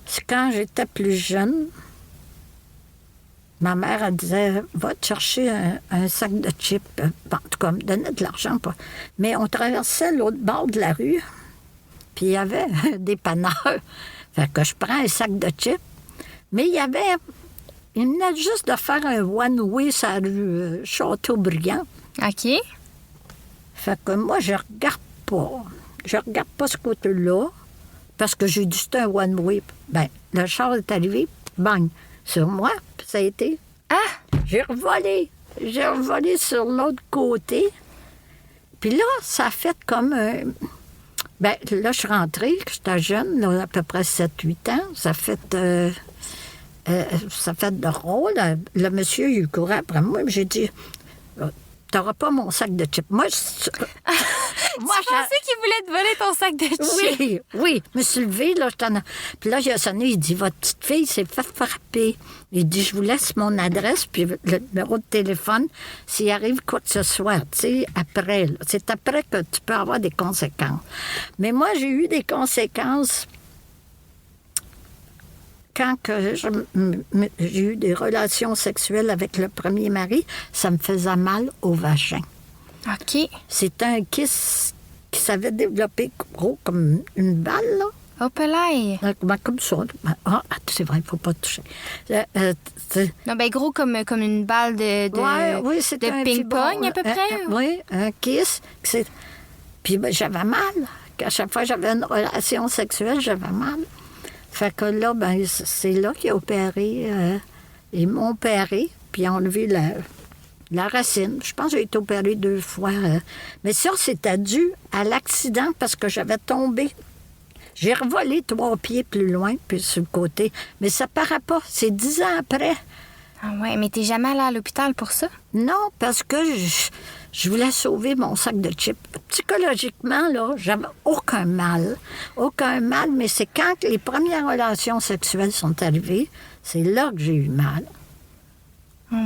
S2: c'est quand j'étais plus jeune, ma mère, elle disait, va te chercher un sac de chips. En tout cas, elle me donnait de l'argent. Mais on traversait l'autre bord de la rue, puis il y avait des panneurs. Fait que je prends un sac de chips. Mais il venait juste de faire un one-way sur la rue Châteaubriand.
S1: OK.
S2: Fait que moi, je regarde pas. Je regarde pas ce côté-là, parce que j'ai dit c'était un one-way. Ben, le char est arrivé, bang, sur moi, puis ça a été...
S1: Ah!
S2: J'ai revolé sur l'autre côté. Puis là, ça a fait comme un... Ben, là, je suis rentrée, j'étais jeune, là, à peu près 7-8 ans. Ça fait de rôle. Le monsieur, il courait après moi, puis j'ai dit... T'auras pas mon sac de chips. Moi,
S1: Tu pensais qu'il voulait te voler ton sac de chips?
S2: Oui. Je me suis levée, là, Puis là, il a sonné, il dit, votre petite fille s'est fait frapper. Il dit, je vous laisse mon adresse, puis le numéro de téléphone, s'il arrive quoi que ce soit, tu sais, après. Là. C'est après que tu peux avoir des conséquences. Mais moi, j'ai eu des conséquences quand j'ai eu des relations sexuelles avec le premier mari, ça me faisait mal au vagin.
S1: OK.
S2: C'était un kiss qui s'avait développé gros comme une balle, là.
S1: Oh, pelaille.
S2: Comme ça. C'est vrai, il ne faut pas toucher.
S1: Non, ben gros comme une balle de ping-pong, à peu près?
S2: Oui, un kiss. Puis j'avais mal. À chaque fois que j'avais une relation sexuelle, j'avais mal. Fait que là, ben, c'est là qu'il a opéré. Ils m'ont opéré, puis ils ont enlevé la racine. Je pense que j'ai été opérée 2 fois. Mais ça, c'était dû à l'accident parce que j'avais tombé. J'ai revolé 3 pieds plus loin, puis sur le côté. Mais ça paraît pas. C'est 10 ans après.
S1: Ah ouais, mais t'es jamais allée à l'hôpital pour ça?
S2: Non, parce que je voulais sauver mon sac de chips. Psychologiquement, là, j'avais aucun mal. Aucun mal, mais c'est quand les premières relations sexuelles sont arrivées, c'est là que j'ai eu mal.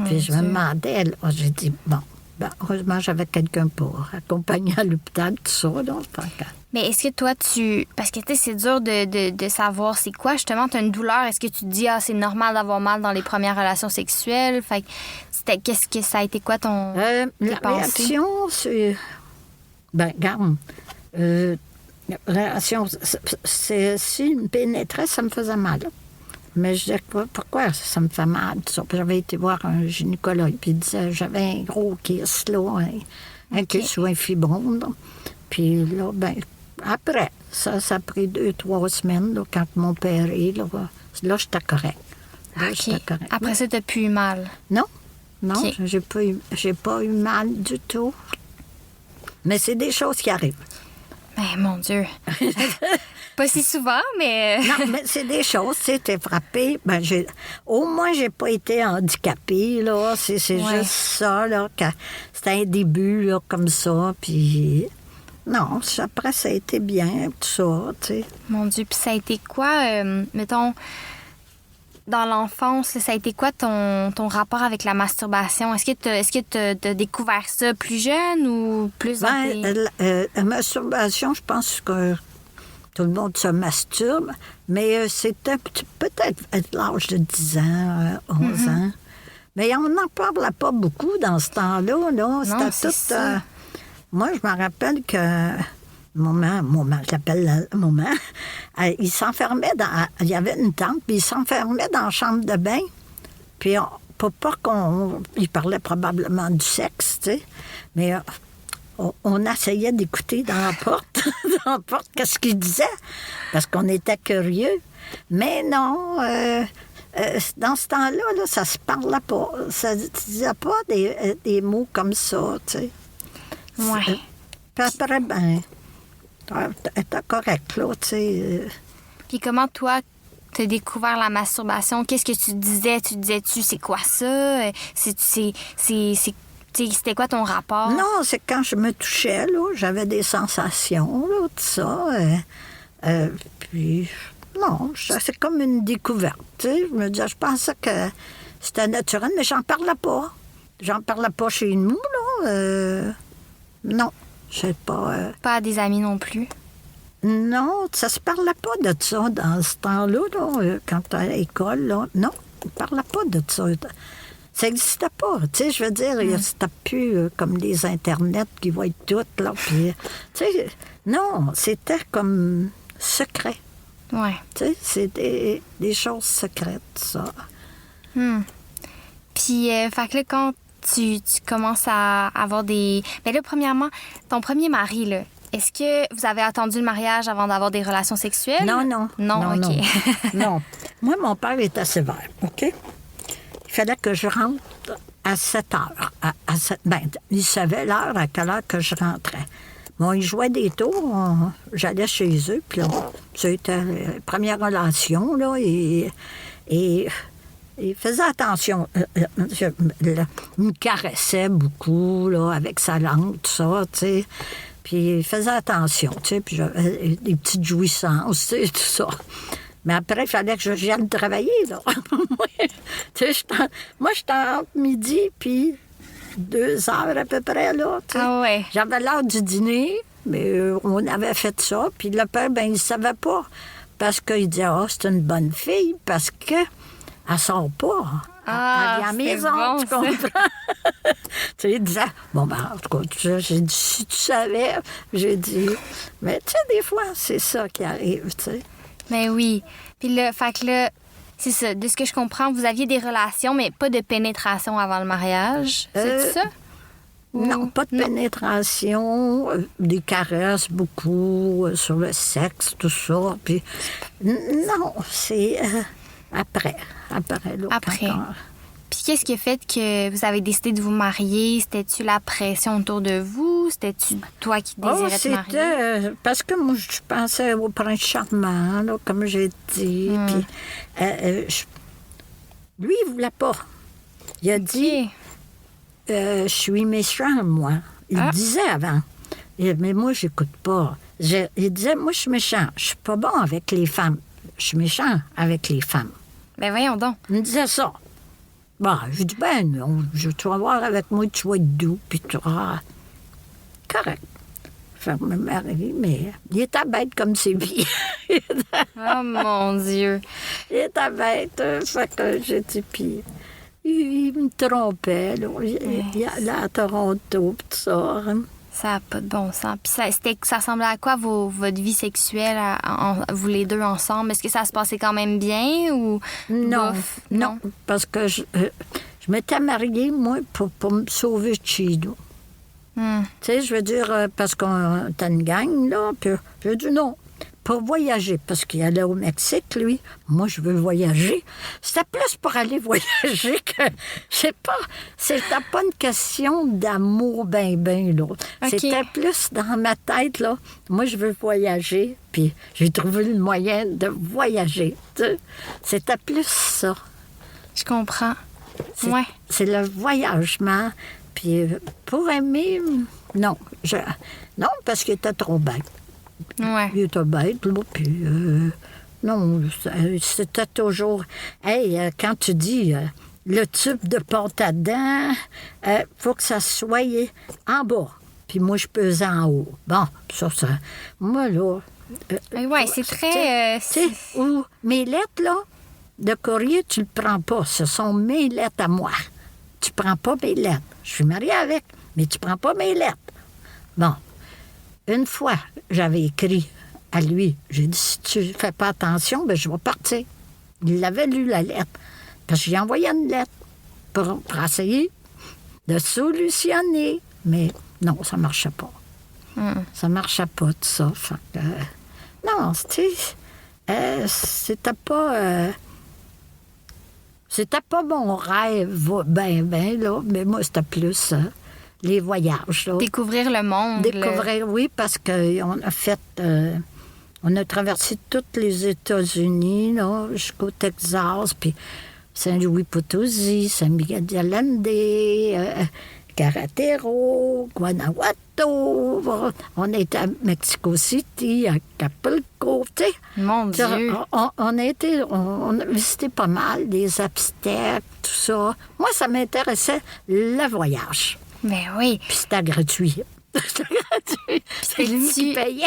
S2: Puis je me demandais, là, j'ai dit, bon, Ben, heureusement, j'avais quelqu'un pour accompagner à l'hôpital, tout ça. Donc,
S1: Mais est-ce que toi, parce que, tu sais, c'est dur de savoir c'est quoi, justement, tu as une douleur. Est-ce que tu te dis, c'est normal d'avoir mal dans les premières relations sexuelles? Fait que qu'est-ce que ça a été quoi ton...
S2: la réaction, c'est... Ben, regarde, relation, si une me pénétrait, ça me faisait mal. Mais je disais, pourquoi ça me fait mal? J'avais été voir un gynécologue, puis il disait, j'avais un gros kiss, là, un kiss ou un fibron. Là. Puis là, ben, après, ça a pris 2-3 semaines, là, quand mon père est, là, j'étais correct. Là, j'étais correct.
S1: Après ça, t'as plus eu mal?
S2: Non,
S1: Okay.
S2: j'ai pas eu mal du tout. Mais c'est des choses qui arrivent.
S1: Ben, mon Dieu. Pas si souvent, mais...
S2: Non, mais c'est des choses, tu sais, t'es frappé. Ben, au moins, j'ai pas été handicapée, là. C'est juste ça, là, que c'était un début, là, comme ça, puis... Non, après, ça a été bien, tout ça, tu sais.
S1: Mon Dieu, puis ça a été quoi, mettons, dans l'enfance, ça a été quoi ton rapport avec la masturbation? Est-ce que tu as découvert ça plus jeune ou plus
S2: la masturbation, je pense que tout le monde se masturbe, mais c'était peut-être à l'âge de 10 ans, 11 ans. Mais on n'en parlait pas beaucoup dans ce temps-là. Là. C'était tout... moi, je me rappelle que maman, je l'appelle maman, il s'enfermait il y avait une tente, puis il s'enfermait dans la chambre de bain. Puis, pour pas il parlait probablement du sexe, tu sais, mais on essayait d'écouter dans la porte, qu'est-ce qu'il disait, parce qu'on était curieux. Mais non, dans ce temps-là, là, ça se parlait pas. Ça ne disait pas des mots comme ça, tu sais.
S1: Ouais.
S2: Puis après, ben, t'es correct, là, tu sais.
S1: Puis comment, toi, t'as découvert la masturbation? Qu'est-ce que tu disais? Tu disais-tu, c'est quoi ça? C'était quoi ton rapport?
S2: Non, c'est quand je me touchais, là, j'avais des sensations, là, tout ça. Puis, non, c'est comme une découverte, tu sais. Je pensais que c'était naturel, mais j'en parlais pas. J'en parlais pas chez nous, là. Non, je sais pas.
S1: Pas à des amis non plus?
S2: Non, ça se parlait pas de ça dans ce temps-là, là, quand t'es à l'école, là. Non, on parlait pas de ça. Ça n'existait pas, tu sais, je veux dire, c'était plus comme des Internets qui vont être toutes, là, puis, tu sais, non, c'était comme secret.
S1: Ouais.
S2: Tu sais, c'est des choses secrètes, ça.
S1: Puis, fait que là, quand tu commences à avoir des... Bien là, premièrement, ton premier mari, là, est-ce que vous avez attendu le mariage avant d'avoir des relations sexuelles?
S2: Non.
S1: Non, OK.
S2: Non. Moi, mon père était sévère, OK? Il fallait que je rentre à 7 heures. Il savait l'heure à quelle heure que je rentrais. Bon, ils jouaient des tours, j'allais chez eux, puis là, c'était la première relation, là, et il faisait attention. Il me caressait beaucoup, là, avec sa langue, tout ça, tu sais. Puis il faisait attention, tu sais, puis j'avais des petites jouissances, tu sais, tout ça. Mais après, il fallait que je vienne travailler, là. Moi, j'étais entre midi, puis 2 heures à peu près, là. Tu sais.
S1: Ah ouais.
S2: J'avais l'heure du dîner, mais on avait fait ça. Puis le père, ben il ne savait pas. Parce qu'il disait, c'est une bonne fille, parce qu'elle ne sort pas. Elle vient à la maison,
S1: bon,
S2: tu comprends? Tu sais, il disait, bon, ben, en tout cas, j'ai dit, si tu savais, j'ai dit, mais tu sais, des fois, c'est ça qui arrive, tu sais.
S1: Mais oui. Puis là, fait que là, c'est ça. De ce que je comprends, vous aviez des relations, mais pas de pénétration avant le mariage. C'est ça?
S2: Non, pas de pénétration, des caresses beaucoup, sur le sexe, tout ça. Puis, non, c'est après. Là,
S1: Après. Puis qu'est-ce qui a fait que vous avez décidé de vous marier? C'était-tu la pression autour de vous? C'était-tu toi qui désirais te marier?
S2: C'était parce que moi, je pensais au prince charmant, là, comme j'ai dit. Puis, lui, il voulait pas. Il a dit, je suis méchant, moi. Il disait avant. Mais moi, j'écoute pas. Il disait, moi, je suis méchant. Je suis pas bon avec les femmes. Je suis méchant avec les femmes.
S1: Ben voyons donc.
S2: Il me disait ça. Bon, je dis, ben non, tu vas voir avec moi, tu vas être doux, puis tu auras... Correct. Fait que mon mari, mais il était bête comme ses vies.
S1: Oh mon Dieu.
S2: Il était bête. Fait que j'ai dit, puis il me trompait, là. Il allait à Toronto, puis tout ça. Hein.
S1: Ça n'a pas de bon sens. Puis ça ressemblait à quoi votre vie sexuelle, vous les deux ensemble? Est-ce que ça se passait quand même bien ou...
S2: Non,
S1: bof?
S2: non, parce que je m'étais mariée, moi, pour me sauver de chez nous. Tu sais, je veux dire, parce qu'on était une gang, là, puis je dis non, pour voyager, parce qu'il allait au Mexique, lui. Moi, je veux voyager. C'était plus pour aller voyager que, je sais pas, c'était pas une question d'amour ben, là.
S1: Okay.
S2: C'était plus dans ma tête, là. Moi, je veux voyager, puis j'ai trouvé le moyen de voyager. Tu sais. C'était plus ça.
S1: Je comprends. Ouais.
S2: C'est le voyagement. Puis pour aimer, non. Non, parce qu'il était trop bête.
S1: Ouais.
S2: Il était bête, là, puis non, c'était toujours... Hey, quand tu dis le tube de pâte à dents, faut que ça soit en bas. Puis moi, je pesais en haut. Bon, ça... Moi, là...
S1: Oui, c'est très...
S2: Tu sais, ou mes lettres, là, de courrier, tu le prends pas. Ce sont mes lettres à moi. Tu prends pas mes lettres. Je suis mariée avec, mais tu prends pas mes lettres. Bon. Une fois, j'avais écrit à lui. J'ai dit, si tu fais pas attention, ben je vais partir. Il avait lu la lettre. Parce que j'ai envoyé une lettre pour essayer de solutionner. Mais non, ça marchait pas. Ça marchait pas, tout ça. Fait que, non, c'était pas... C'était pas mon rêve, ben, là, mais moi, c'était plus les voyages. Là.
S1: Découvrir le monde.
S2: Découvrir, oui, parce qu'on a fait... on a traversé tous les États-Unis, là, jusqu'au Texas, puis Saint-Louis-Potosí, San-Miguel de Allende, Querétaro, Guanajuato. On était à Mexico City, à Acapulco, tu sais.
S1: Mon Dieu.
S2: On a visité pas mal, des Aztèques, tout ça. Moi, ça m'intéressait, le voyage.
S1: Ben oui.
S2: Puis c'était gratuit. C'était gratuit. C'est lui qui payait.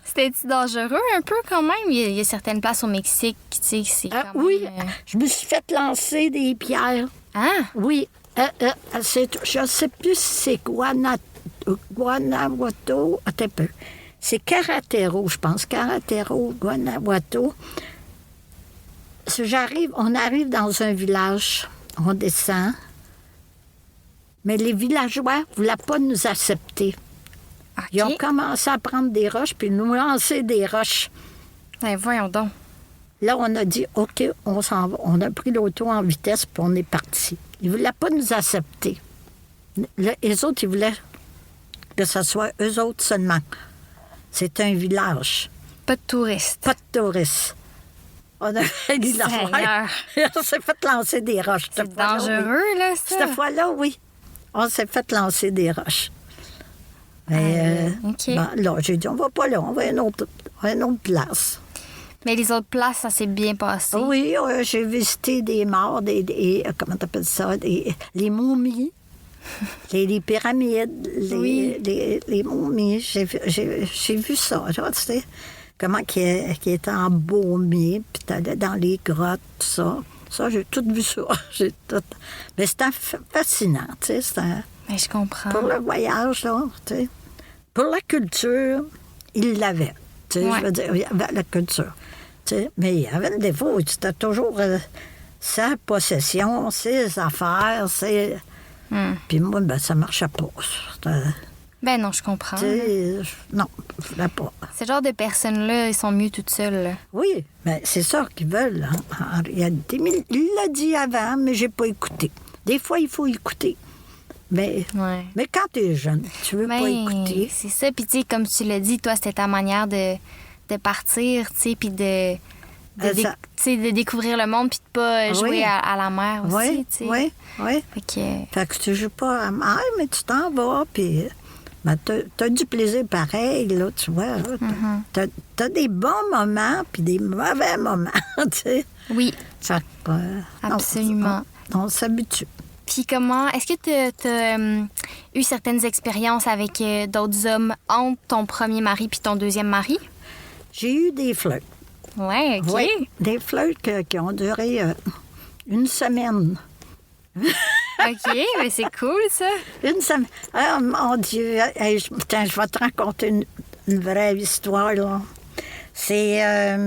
S1: C'était-tu dangereux un peu quand même? Il y a certaines places au Mexique, tu sais, c'est quand
S2: oui,
S1: même...
S2: je me suis fait lancer des pierres.
S1: Ah?
S2: Oui. Je ne sais plus si c'est Guanajuato. Attends un peu. C'est Querétaro, je pense. Querétaro, Guanajuato. On arrive dans un village, on descend, mais les villageois ne voulaient pas nous accepter.
S1: Okay.
S2: Ils ont commencé à prendre des roches puis nous lancer des roches.
S1: Ben voyons donc.
S2: Là, on a dit, OK, on s'en va. On a pris l'auto en vitesse puis on est parti. Ils ne voulaient pas nous accepter. Les autres, ils voulaient que ce soit eux autres seulement. C'est un village.
S1: Pas de touristes.
S2: Pas de touristes. On a fait de l'affaire. On s'est fait lancer des roches.
S1: C'est dangereux, là, ça?
S2: Cette fois-là, oui. On s'est fait lancer des roches. Mais
S1: OK.
S2: là, j'ai dit, on va pas là, on va à une autre place.
S1: Mais les autres places, ça s'est bien passé.
S2: Oui, j'ai visité des morts, comment t'appelles ça, les momies, les pyramides, les momies. J'ai vu ça, là, tu sais, comment qui étaient embaumés, puis t'allais dans les grottes, tout ça. Ça, j'ai tout vu ça. Mais c'était fascinant, tu sais,
S1: Mais je comprends.
S2: pour le voyage, là, tu sais. Pour la culture, il l'avait. Tu sais, je veux dire, il y avait la culture. Tu sais, mais il y avait le défaut. C'était toujours sa possession, ses affaires, ses... Puis moi, ben, ça marchait pas.
S1: Ben non, je comprends.
S2: Non, je voulais pas.
S1: Ce genre de personnes-là, ils sont mieux toutes seules. Là.
S2: Oui, mais c'est ça qu'ils veulent, en réalité. Mais il l'a dit avant, mais j'ai pas écouté. Des fois, il faut écouter. Mais quand tu es jeune, tu veux pas écouter.
S1: C'est ça. Puis, tu sais, comme tu l'as dit, toi, c'était ta manière de partir, tu sais, puis de découvrir le monde, puis de pas jouer à la mer aussi, tu sais.
S2: Oui. Fait que tu joues pas à la mer, mais tu t'en vas, puis ben, t'as du plaisir pareil, là, tu vois. t'as des bons moments puis des mauvais moments, tu sais.
S1: Oui,
S2: Ça,
S1: absolument.
S2: On s'habitue.
S1: Puis comment, est-ce que tu as eu certaines expériences avec d'autres hommes entre ton premier mari puis ton deuxième mari?
S2: J'ai eu des flirts.
S1: Ouais, OK.
S2: Oui, des flirts qui ont duré une semaine.
S1: OK, mais c'est cool, ça.
S2: Une semaine. Ah, mon Dieu. Hey, tiens, je vais te raconter une vraie histoire, là. C'est...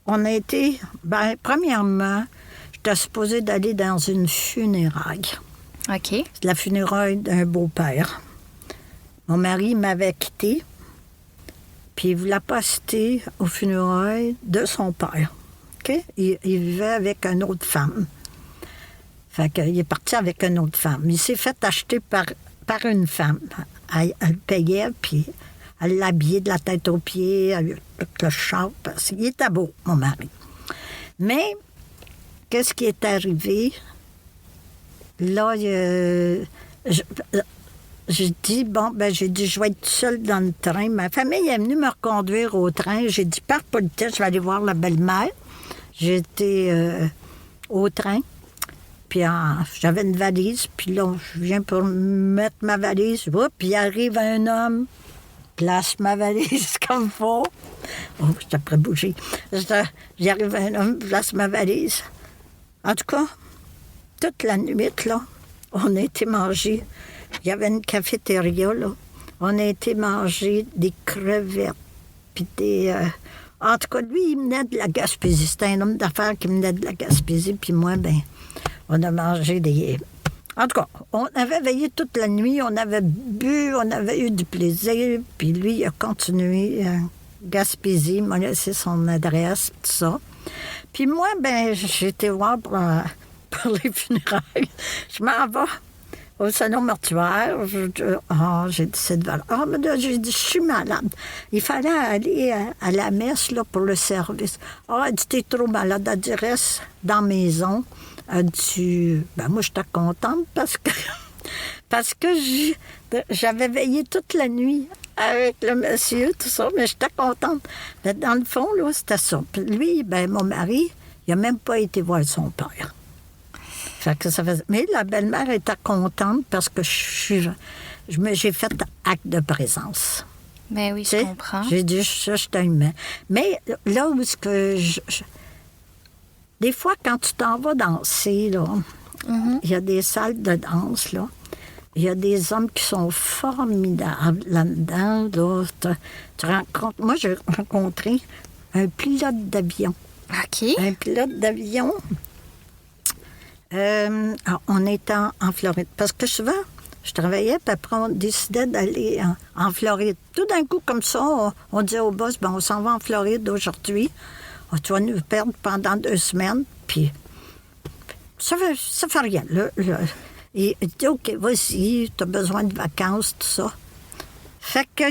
S2: on a été... premièrement, j'étais supposée d'aller dans une funéraille.
S1: OK.
S2: C'est la funéraille d'un beau-père. Mon mari m'avait quitté, puis il voulait pas assister aux funérailles de son père. OK? Il vivait avec une autre femme. Fait qu'il est parti avec une autre femme. Il s'est fait acheter par une femme. Elle le payait, puis elle l'habillait de la tête aux pieds, avec tout le char, parce qu'il était beau, mon mari. Mais, qu'est-ce qui est arrivé? Là, j'ai dit, je vais être seule dans le train. Ma famille est venue me reconduire au train. J'ai dit, par politesse, je vais aller voir la belle-mère. J'étais au train. Puis j'avais une valise. Puis là, je viens pour mettre ma valise. Puis arrive un homme, place ma valise comme faut. Oh, j'étais prêt à bouger. J'arrive un homme, place ma valise. En tout cas, toute la nuit, là, on a été manger. Il y avait une cafétéria, là. On a été manger des crevettes, puis des... En tout cas, lui, il venait de la Gaspésie. C'était un homme d'affaires qui venait de la Gaspésie, puis moi, on a mangé des... En tout cas, on avait veillé toute la nuit, on avait bu, on avait eu du plaisir, puis lui, il a continué à Gaspésie, il m'a laissé son adresse, tout ça. Puis moi, j'ai été voir pour les funérailles. Je m'en vais au salon mortuaire. J'ai dit, c'est de valeur. Mais là, j'ai dit, je suis malade. Il fallait aller à la messe là, pour le service. Elle dit, t'es trop malade. Elle dit, reste dans la maison. Elle dit, moi, j'étais contente parce que j'avais veillé toute la nuit avec le monsieur, tout ça, mais j'étais contente. Mais dans le fond, là, c'était ça. Puis lui, mon mari, il n'a même pas été voir son père. Fait que ça faisait... Mais la belle-mère était contente parce que j'ai fait acte de présence.
S1: Ben oui, je comprends.
S2: J'ai dit, ça, je t'aime. Mais là où est-ce que des fois, quand tu t'en vas danser, là, il y a des salles de danse, là. Il y a des hommes qui sont formidables là-dedans. Là. Tu rencontres... Moi, j'ai rencontré un pilote d'avion.
S1: OK.
S2: Un pilote d'avion. On était en Floride. Parce que souvent, je travaillais, puis après, on décidait d'aller en Floride. Tout d'un coup, comme ça, on disait au boss, on s'en va en Floride aujourd'hui. Tu vas nous perdre pendant 2 semaines. Puis, ça fait rien. Il dit, OK, vas-y, tu as besoin de vacances, tout ça. Fait que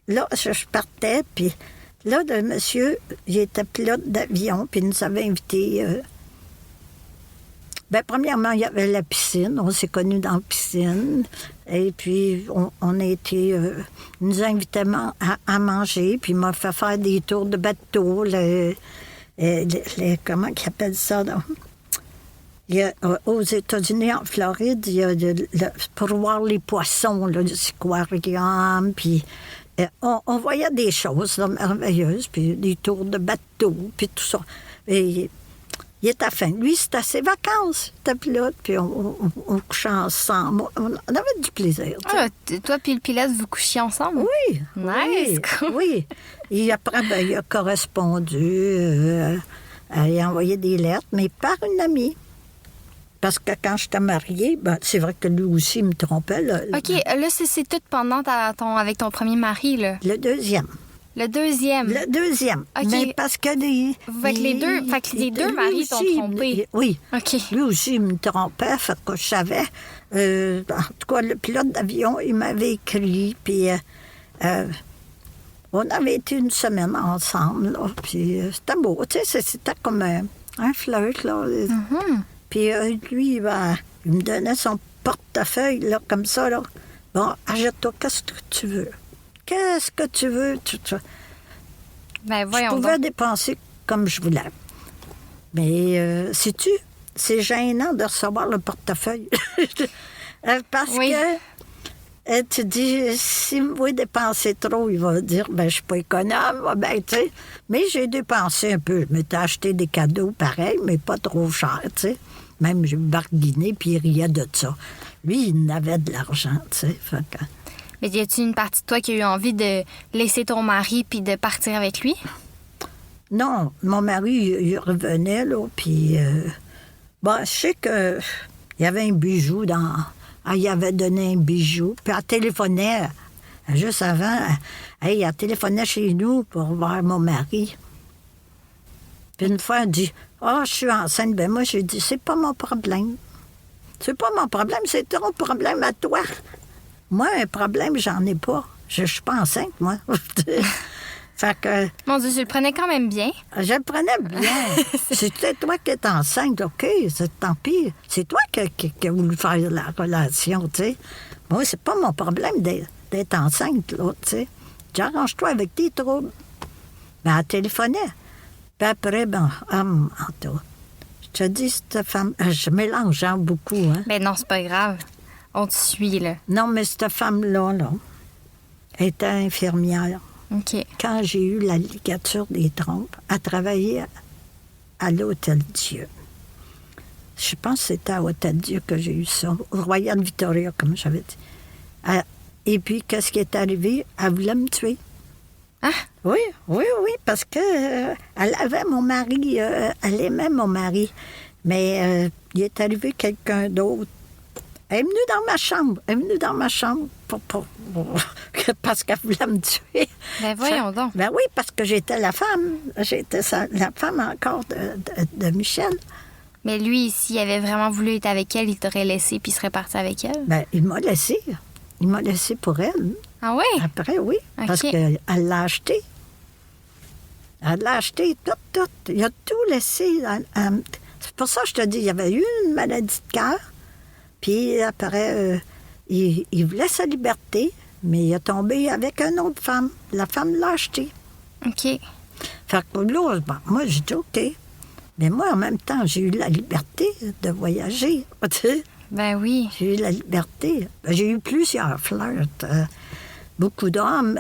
S2: là, je partais, puis là, le monsieur, il était pilote d'avion, puis il nous avait invités. Premièrement, il y avait la piscine. On s'est connus dans la piscine. Et puis, on a été... il nous invitait à manger, puis il m'a fait faire des tours de bateau. Comment ils appellent ça, là? Aux États-Unis, en Floride, il y a pour voir les poissons, là, du aquarium, puis on voyait des choses là, merveilleuses, puis des tours de bateau, puis tout ça. Et il était fin. Lui, c'était ses vacances, il était pilote, puis on couchait ensemble. On avait du plaisir.
S1: Ah, toi puis le pilote, vous couchiez ensemble?
S2: Oui.
S1: Nice,
S2: oui,
S1: cool.
S2: Oui. Et après, il a correspondu, il a envoyé des lettres, mais par une amie. Parce que quand j'étais mariée, c'est vrai que lui aussi me trompait. Là.
S1: OK, là, c'est tout pendant avec ton premier mari, là.
S2: Le deuxième.
S1: Le deuxième?
S2: Le deuxième.
S1: OK.
S2: Mais parce que
S1: les deux maris t'ont trompé.
S2: Oui.
S1: OK.
S2: Lui aussi, il me trompait, fait que je savais. En tout cas, le pilote d'avion, il m'avait écrit, puis on avait été une semaine ensemble, là, puis c'était beau. Tu sais, c'était comme un flirt, là.
S1: Mm-hmm.
S2: Puis lui, il me donnait son portefeuille, là, comme ça, là. Bon, achète-toi qu'est-ce que tu veux. qu'est-ce que tu veux?
S1: Ben,
S2: Je
S1: voyons
S2: pouvais
S1: donc.
S2: dépenser comme je voulais. Mais sais-tu, c'est gênant de recevoir le portefeuille. Parce
S1: Oui.
S2: que tu dis, s'il me voit dépenser trop, il va dire, ben je suis pas économe. Ben, tu sais. Mais j'ai dépensé un peu. Je m'étais acheté des cadeaux pareils, mais pas trop chers, tu sais. Même j'ai barguiné, puis il riait de ça. Lui, il avait de l'argent, tu sais. Fait que...
S1: Mais y a-tu une partie de toi qui a eu envie de laisser ton mari puis de partir avec lui?
S2: Non, mon mari, il revenait, là, puis... je sais que il y avait un bijou dans... il avait donné un bijou, puis elle téléphonait, juste avant, elle téléphonait chez nous pour voir mon mari. Puis une fois, elle dit, « je suis enceinte. » Ben moi, j'ai dit, « C'est pas mon problème. C'est pas mon problème, c'est ton problème à toi. Moi, un problème, j'en ai pas. Je suis pas enceinte, moi. » Fait que...
S1: Mon Dieu, tu le prenais quand même bien.
S2: Je le prenais bien. C'était toi qui es enceinte, OK, tant pis. C'est toi qui as voulu faire la relation, tu sais. Moi, c'est pas mon problème d'être enceinte, là, tu sais. J'arrange-toi avec tes troubles. Ben, elle téléphonait. Puis après, je te dis, cette femme... Je mélange beaucoup, hein.
S1: Ben non, c'est pas grave. On te suit, là.
S2: Non, mais cette femme-là, là, était infirmière.
S1: OK.
S2: Quand j'ai eu la ligature des trompes, elle travaillait à l'Hôtel-Dieu. Je pense que c'était à Hôtel-Dieu que j'ai eu ça, au Royal Victoria, comme j'avais dit. Et puis, qu'est-ce qui est arrivé? Elle voulait me tuer.
S1: Ah!
S2: Oui, parce que elle avait mon mari, elle aimait mon mari, mais il est arrivé quelqu'un d'autre. Elle est venue dans ma chambre parce qu'elle voulait me tuer.
S1: Ben voyons donc.
S2: Ben oui, parce que j'étais la femme. J'étais la femme encore de Michel.
S1: Mais lui, s'il avait vraiment voulu être avec elle, il t'aurait laissé puis il serait parti avec elle.
S2: Ben, il m'a laissé. Il m'a laissé pour elle.
S1: Ah oui?
S2: Après, oui.
S1: OK.
S2: Parce qu'elle l'a acheté. Elle l'a acheté, tout. Il a tout laissé. C'est pour ça que je te dis, il y avait eu une maladie de cœur. Puis après, il voulait sa liberté, mais il est tombé avec une autre femme. La femme l'a acheté.
S1: OK.
S2: Fait que là, moi, j'ai dit OK. Mais moi, en même temps, j'ai eu la liberté de voyager. Tu sais?
S1: Ben oui.
S2: J'ai eu la liberté. J'ai eu plusieurs flirts. Beaucoup d'hommes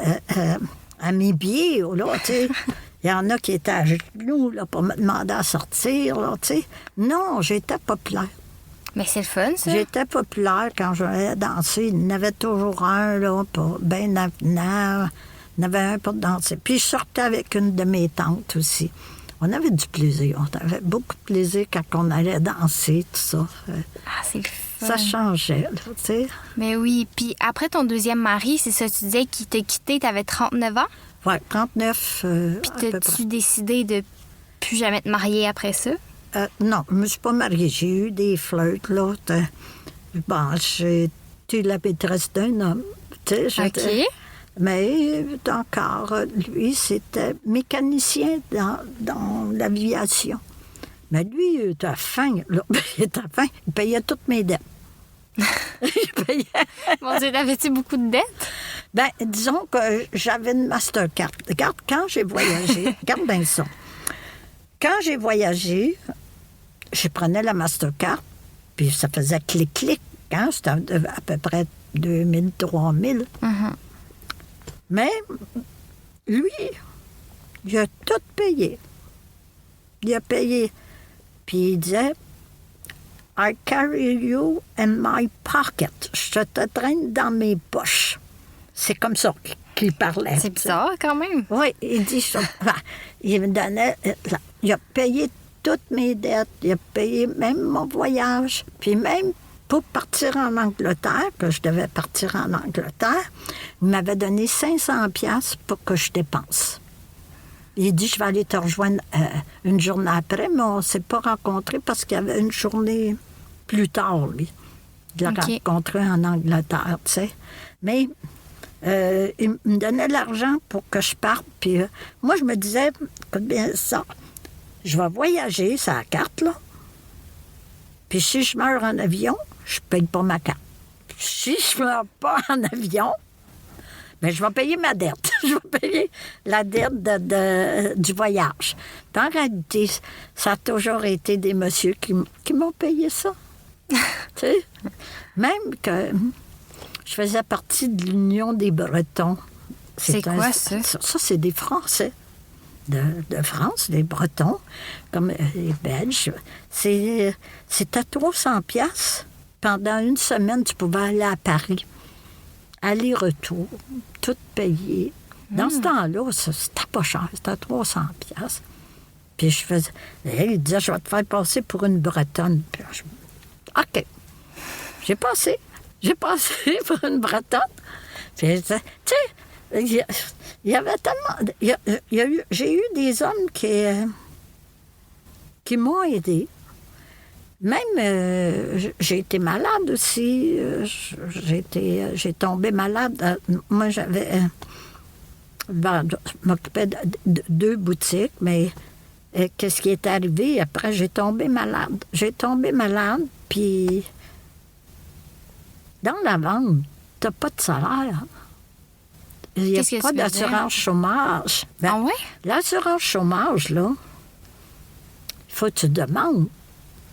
S2: à mes pieds, là, tu sais. Il y en a qui étaient à genoux là, pour me demander à sortir, là, tu sais. Non, j'étais populaire.
S1: Mais c'est le fun, ça.
S2: J'étais populaire quand j'allais danser. Il y en avait toujours un, là, pour bien avenant. Il y en avait un pour danser. Puis je sortais avec une de mes tantes aussi. On avait du plaisir. On avait beaucoup de plaisir quand on allait danser, tout ça.
S1: Ah, c'est le fun.
S2: Ça changeait, là, tu sais.
S1: Mais oui. Puis après ton deuxième mari, c'est ça, tu disais qu'il t'a quitté, t'avais 39 ans.
S2: Oui, 39
S1: Puis
S2: à peu près.
S1: t'as-tu décidé de plus jamais te marier après ça?
S2: Non, je ne me suis pas mariée. J'ai eu des flirts, là. J'ai été la maîtresse d'un homme. Tu sais,
S1: OK.
S2: Mais encore, lui, c'était mécanicien dans l'aviation. Mais lui, il était fin, là. Il était fin. Il payait toutes mes dettes. Il payait...
S1: Mon Dieu, t'avais-tu beaucoup de dettes?
S2: Ben, disons que j'avais une Mastercard. Regarde, quand j'ai voyagé, regarde bien ça. Quand j'ai voyagé, je prenais la Mastercard, puis ça faisait clic-clic. Hein? C'était à peu près 2000, 3000.
S1: Mhm.
S2: Mais lui, il a tout payé. Il a payé. Puis il disait, I carry you in my pocket. Je te traîne dans mes poches. C'est comme ça qu'il parlait.
S1: C'est bizarre, quand même.
S2: Oui, il dit ça. Il me donnait... Il a payé toutes mes dettes. Il a payé même mon voyage. Puis même pour partir en Angleterre, que je devais partir en Angleterre, il m'avait donné 500 piastres pour que je dépense. Il dit, je vais aller te rejoindre une journée après, mais on ne s'est pas rencontrés parce qu'il y avait une journée plus tard, lui. Il l'a rencontré en Angleterre, tu sais. Mais... il me donnait de l'argent pour que je parte. Puis moi, je me disais, écoute bien ça, je vais voyager, c'est la carte, là. Puis si je meurs en avion, je ne paye pas ma carte. Si je ne meurs pas en avion, Bien, je vais payer ma dette. Je vais payer la dette du voyage. Puis en réalité, ça a toujours été des messieurs qui m'ont payé ça. Tu sais? Même que je faisais partie de l'Union des Bretons.
S1: C'est quoi, ça?
S2: Ça, c'est des Français de France, des Bretons, comme les Belges. C'était 300 piastres. Pendant une semaine, tu pouvais aller à Paris. Aller-retour, tout payé. Dans ce temps-là, c'était pas cher, c'était 300 piastres. Puis je faisais... Il disait, je vais te faire passer pour une Bretonne. Puis OK. J'ai passé pour une Bretonne. Puis, tu sais, il y avait tellement... J'ai eu des hommes qui m'ont aidé. Même, j'ai été malade aussi. J'ai tombé malade. Moi, je m'occupais de 2 boutiques, mais qu'est-ce qui est arrivé? Après, j'ai tombé malade. Puis dans la vente, tu n'as pas de salaire. Il n'y a pas d'assurance chômage.
S1: Ah oui?
S2: L'assurance chômage, là, il faut que tu demandes.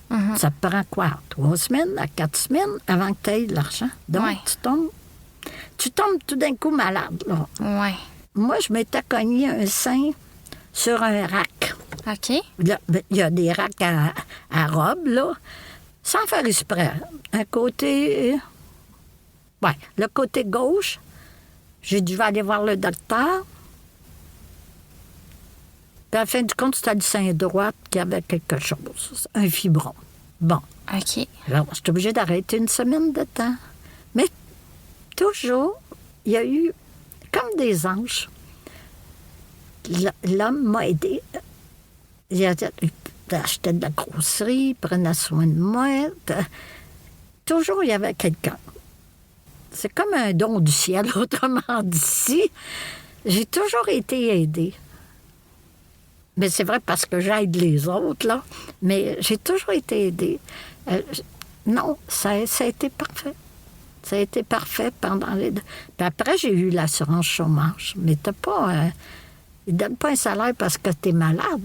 S2: Mm-hmm. Ça te prend quoi? 3 semaines à 4 semaines avant que tu aies de l'argent. Donc, tu tombes tout d'un coup malade, là.
S1: Oui.
S2: Moi, je m'étais cogné un sein sur un rack.
S1: OK.
S2: Il y a des racks à robes, là, sans faire exprès. Un côté... Oui, le côté gauche, j'ai dû aller voir le docteur. Puis à la fin du compte, c'était le sein droit qui avait quelque chose, un fibron. Bon.
S1: OK.
S2: Alors, j'étais obligée d'arrêter une semaine de temps. Mais toujours, il y a eu comme des anges. L'homme m'a aidé. Il achetait de la grosserie, il prenait soin de moi. Toujours, il y avait quelqu'un. C'est comme un don du ciel, autrement dit. J'ai toujours été aidée. Mais c'est vrai parce que j'aide les autres, là. Mais j'ai toujours été aidée. Non, ça a été parfait. Ça a été parfait pendant les 2. Puis après, j'ai eu l'assurance chômage. Mais t'as pas... ils ne donnent pas un salaire parce que tu es malade.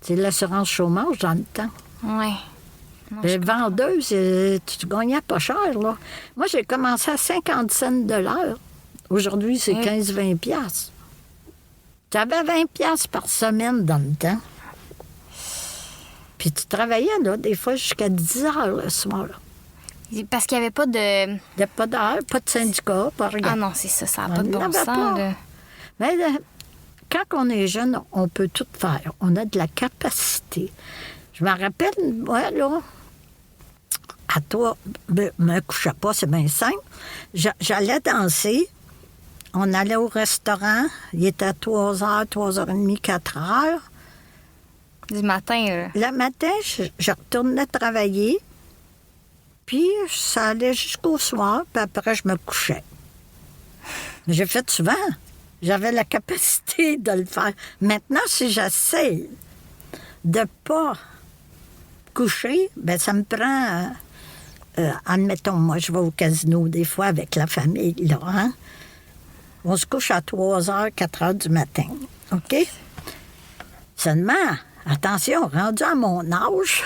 S2: C'est l'assurance chômage dans le temps.
S1: Oui.
S2: Les vendeuses, tu gagnais pas cher, là. Moi, j'ai commencé à 50 cents de l'heure. Aujourd'hui, c'est 15-20 piastres. J'avais 20 piastres par semaine dans le temps. Puis tu travaillais, là, des fois jusqu'à 10 heures le soir. Là.
S1: Parce qu'il n'y avait pas de...
S2: Il n'y a pas d'heure, pas de syndicat, pas rien.
S1: Ah non, c'est ça, ça n'a pas de bon sens. Là.
S2: Mais quand on est jeune, on peut tout faire. On a de la capacité. Je me rappelle, moi, là, à toi, me couchais pas, c'est bien simple. J'allais danser. On allait au restaurant. Il était à 3h, 3h30, 4h.
S1: Du matin, là.
S2: Le matin, je retournais travailler. Puis, ça allait jusqu'au soir. Puis après, je me couchais. Mais j'ai fait souvent. J'avais la capacité de le faire. Maintenant, si j'essaie de ne pas coucher, bien, ça me prend... admettons, moi, je vais au casino des fois avec la famille, là, hein? On se couche à 3h, 4h du matin, OK? Seulement, attention, rendu à mon âge,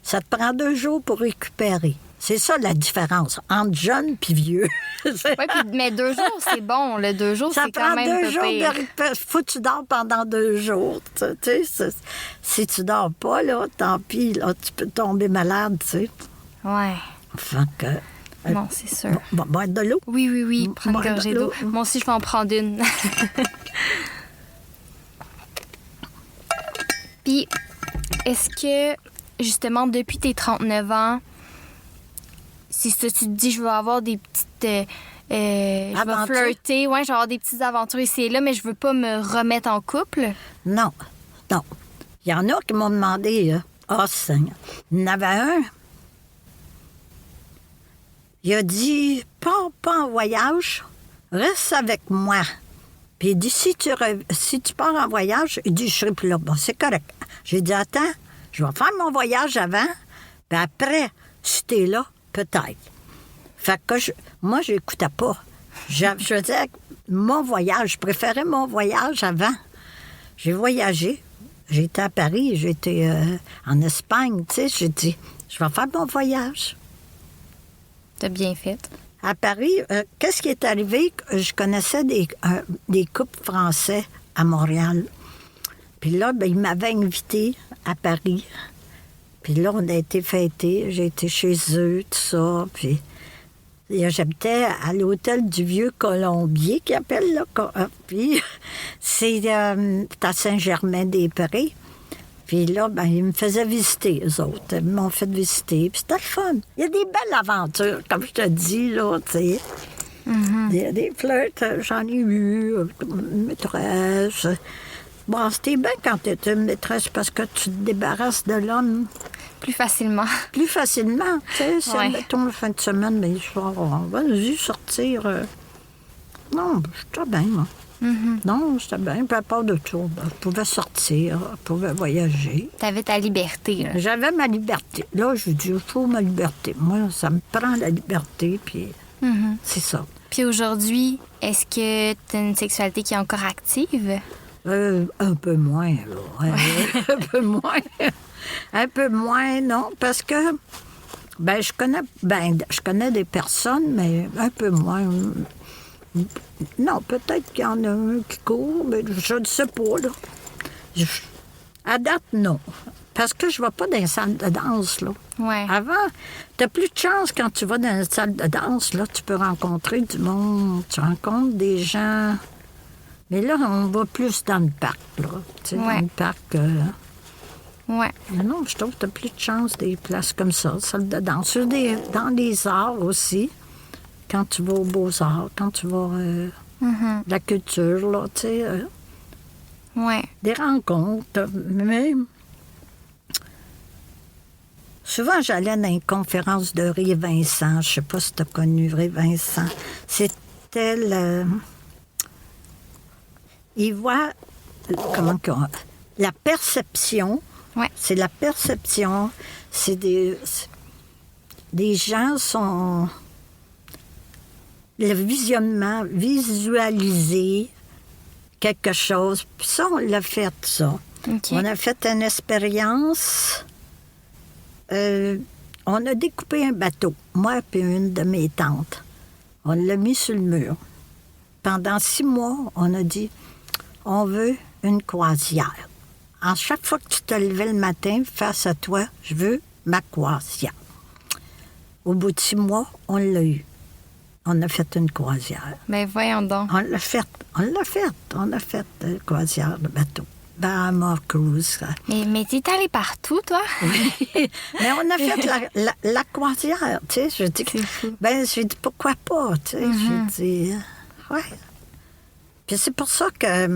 S2: ça te prend 2 jours pour récupérer. C'est ça la différence entre jeune puis vieux.
S1: Oui, mais 2 jours, c'est bon. Le 2 jours, c'est quand même
S2: Ça prend 2 jours de... Faut que tu dors pendant 2 jours. Tu sais, si tu dors pas, là, tant pis, là, tu peux tomber malade, tu sais.
S1: Oui.
S2: Enfin que...
S1: Non, c'est sûr.
S2: Bon, boire de l'eau?
S1: Oui. Prendre une gorgée d'eau. Moi aussi, je vais en prendre une. Puis, est-ce que, justement, depuis tes 39 ans, si ça, tu te dis, je vais avoir des petites... je vais flirter, je vais avoir des petites aventures ici et là, mais je veux pas me remettre en couple?
S2: Non. Il y en a qui m'ont demandé, Seigneur. Il y en avait un. Il a dit, pars pas en voyage, reste avec moi. Puis il dit, si tu pars en voyage, il dit, je serai plus là. Bon, c'est correct. J'ai dit, attends, je vais faire mon voyage avant, puis après, si t'es là, peut-être. Fait que moi, je n'écoutais pas. Je faisais mon voyage. Je préférais mon voyage avant. J'ai voyagé. J'étais à Paris, j'étais en Espagne, tu sais. J'ai dit, je vais faire mon voyage.
S1: T'as bien fait.
S2: À Paris, qu'est-ce qui est arrivé? Je connaissais des couples français à Montréal. Puis là, ben, ils m'avaient invité à Paris. Puis là, on a été fêtés. J'ai été chez eux, tout ça. Puis j'habitais à l'hôtel du Vieux-Colombier, qu'ils appellent là. Puis c'est à Saint-Germain-des-Prés. Puis là, ben, ils me faisaient visiter, eux autres. Ils m'ont fait visiter. Puis c'était le fun. Il y a des belles aventures, comme je te dis, là, tu sais. Il y a des flirts, j'en ai eu, une maîtresse. Bon, c'était bien quand tu es une maîtresse parce que tu te débarrasses de l'homme.
S1: Plus facilement.
S2: Plus facilement, tu sais. Si,
S1: Ouais.
S2: mettons, la fin de semaine, mais vas-y sortir. Non, j'étais bien, moi. Non, j'étais bien. Puis à part de tout, je pouvais sortir, je pouvais voyager.
S1: T'avais ta liberté, là.
S2: J'avais ma liberté. Là, je dis, il faut ma liberté. Moi, ça me prend la liberté, puis c'est ça.
S1: Puis aujourd'hui, est-ce que t'as une sexualité qui est encore active?
S2: Un peu moins, là. Un peu moins. Un peu moins, non, parce que je connais des personnes, mais un peu moins. Non, peut-être qu'il y en a un qui court, mais je ne sais pas, là. À date, non. Parce que je ne vais pas dans une salle de danse, là.
S1: Ouais.
S2: Avant, tu as plus de chance quand tu vas dans une salle de danse, là. Tu peux rencontrer du monde, tu rencontres des gens. Mais là, on va plus dans le parc, là. Tu sais,
S1: Ouais.
S2: dans le parc.
S1: Ouais.
S2: Mais non, je trouve que tu as plus de chance des places comme ça, salle de danse. Dans les arts aussi, quand tu vas aux Beaux-Arts, quand tu vas la culture, là, tu sais,
S1: Ouais.
S2: des rencontres. Mais souvent, j'allais dans une conférence de Ré Vincent. Je sais pas si tu as connu Ré Vincent. C'était le... Il voit la perception.
S1: Ouais.
S2: C'est la perception. C'est des gens sont... Le visionnement, visualiser quelque chose. Puis ça, on l'a fait, ça.
S1: OK.
S2: On a fait une expérience. On a découpé un bateau, moi et une de mes tantes. On l'a mis sur le mur. Pendant 6 mois, on a dit, on veut une croisière. À chaque fois que tu te levais le matin, face à toi, je veux ma croisière. Au bout de 6 mois, on l'a eu. On a fait une croisière.
S1: Ben voyons donc.
S2: On l'a fait, une croisière de bateau. Bahama Cruise.
S1: Mais t'es allé partout, toi?
S2: Mais on a fait la croisière, tu sais. Je dis, j'ai dit, pourquoi pas, tu sais. J'ai dit, ouais. Puis c'est pour ça que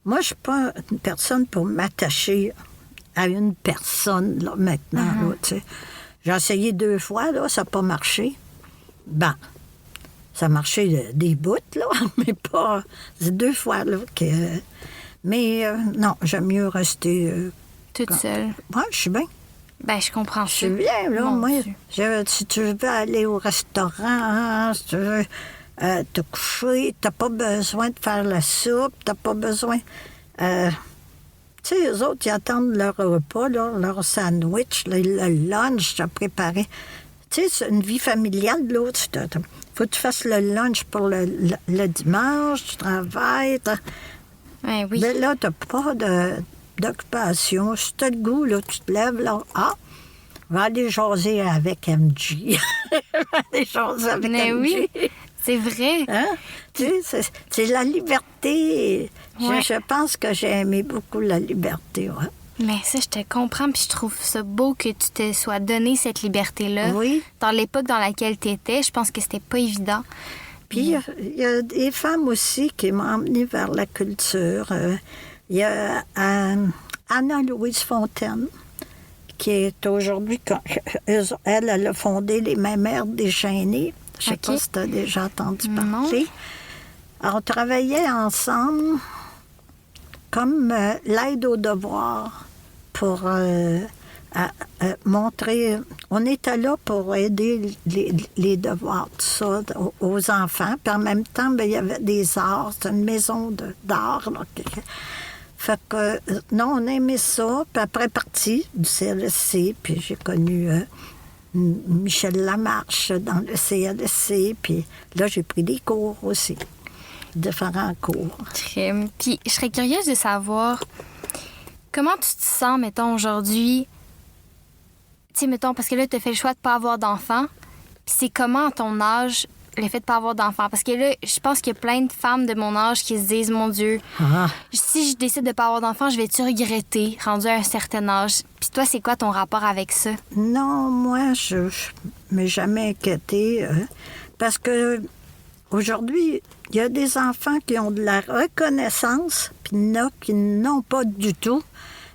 S2: moi, je suis pas une personne pour m'attacher à une personne, là, maintenant, là, tu sais. J'ai essayé 2 fois, là, ça n'a pas marché. Ben, ça a marché des bouts, là, mais pas... C'est 2 fois, là, que... Mais non, j'aime mieux rester...
S1: Toute seule.
S2: Moi, je suis bien.
S1: Ben, je comprends
S2: Je suis bien, là.
S1: Mon
S2: Moi,
S1: Dieu.
S2: si tu veux aller au restaurant, si tu veux te coucher, t'as pas besoin de faire la soupe, t'as pas besoin... tu sais, eux autres, ils attendent leur repas, là, leur sandwich, le lunch à préparer. Tu sais, c'est une vie familiale, l'autre. Il faut que tu fasses le lunch pour le dimanche, tu travailles.
S1: Ouais, oui.
S2: Mais là, tu n'as pas d'occupation. Si tu as le goût, là, tu te lèves, là, va aller jaser avec MJ. Va aller jaser avec
S1: Mais
S2: MJ.
S1: oui, c'est vrai.
S2: Hein? Tu sais, c'est la liberté.
S1: Ouais.
S2: Je pense que j'ai aimé beaucoup la liberté, ouais.
S1: Mais ça, je te comprends, puis je trouve ça beau que tu te sois donné cette liberté-là.
S2: Oui.
S1: Dans l'époque dans laquelle tu étais, je pense que c'était pas évident.
S2: Puis il y a des femmes aussi qui m'ont emmenée vers la culture. Il y a Anna-Louise Fontaine, qui est aujourd'hui... Elle a fondé les Mémères déchaînées. Je ne sais pas si tu as déjà entendu parler. Alors, on travaillait ensemble comme l'aide aux devoirs pour montrer... On était là pour aider les devoirs, tout ça, aux enfants. Puis en même temps, il y avait des arts. C'était une maison d'art. Là. Fait que, non, on aimait ça. Puis après, parti du CLSC. Puis j'ai connu Michel Lamarche dans le CLSC. Puis là, j'ai pris des cours aussi. Différents cours.
S1: Puis je serais curieuse de savoir comment tu te sens, mettons, aujourd'hui. Tu sais, mettons, parce que là, tu as fait le choix de ne pas avoir d'enfants. Puis c'est comment, à ton âge, le fait de ne pas avoir d'enfants? Parce que là, je pense qu'il y a plein de femmes de mon âge qui se disent, mon Dieu, si je décide de ne pas avoir d'enfants, je vais-tu regretter, rendu à un certain âge? Puis toi, c'est quoi ton rapport avec ça?
S2: Non, moi, je m'ai jamais inquiétée. Parce que aujourd'hui, il y a des enfants qui ont de la reconnaissance, puis il y en a qui n'ont pas du tout.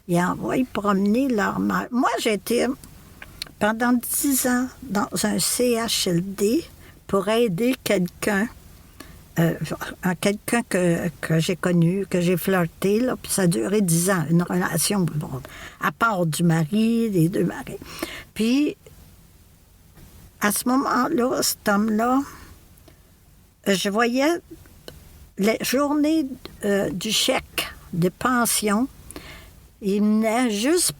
S2: Ils envoient promener leur mère. Moi, j'ai été pendant 10 ans dans un CHLD pour aider quelqu'un, quelqu'un que j'ai connu, que j'ai flirté, là, puis ça a duré 10 ans, une relation, bon, à part du mari, des deux maris. Puis, à ce moment-là, cet homme-là, je voyais les journées du chèque de pension. Il venait juste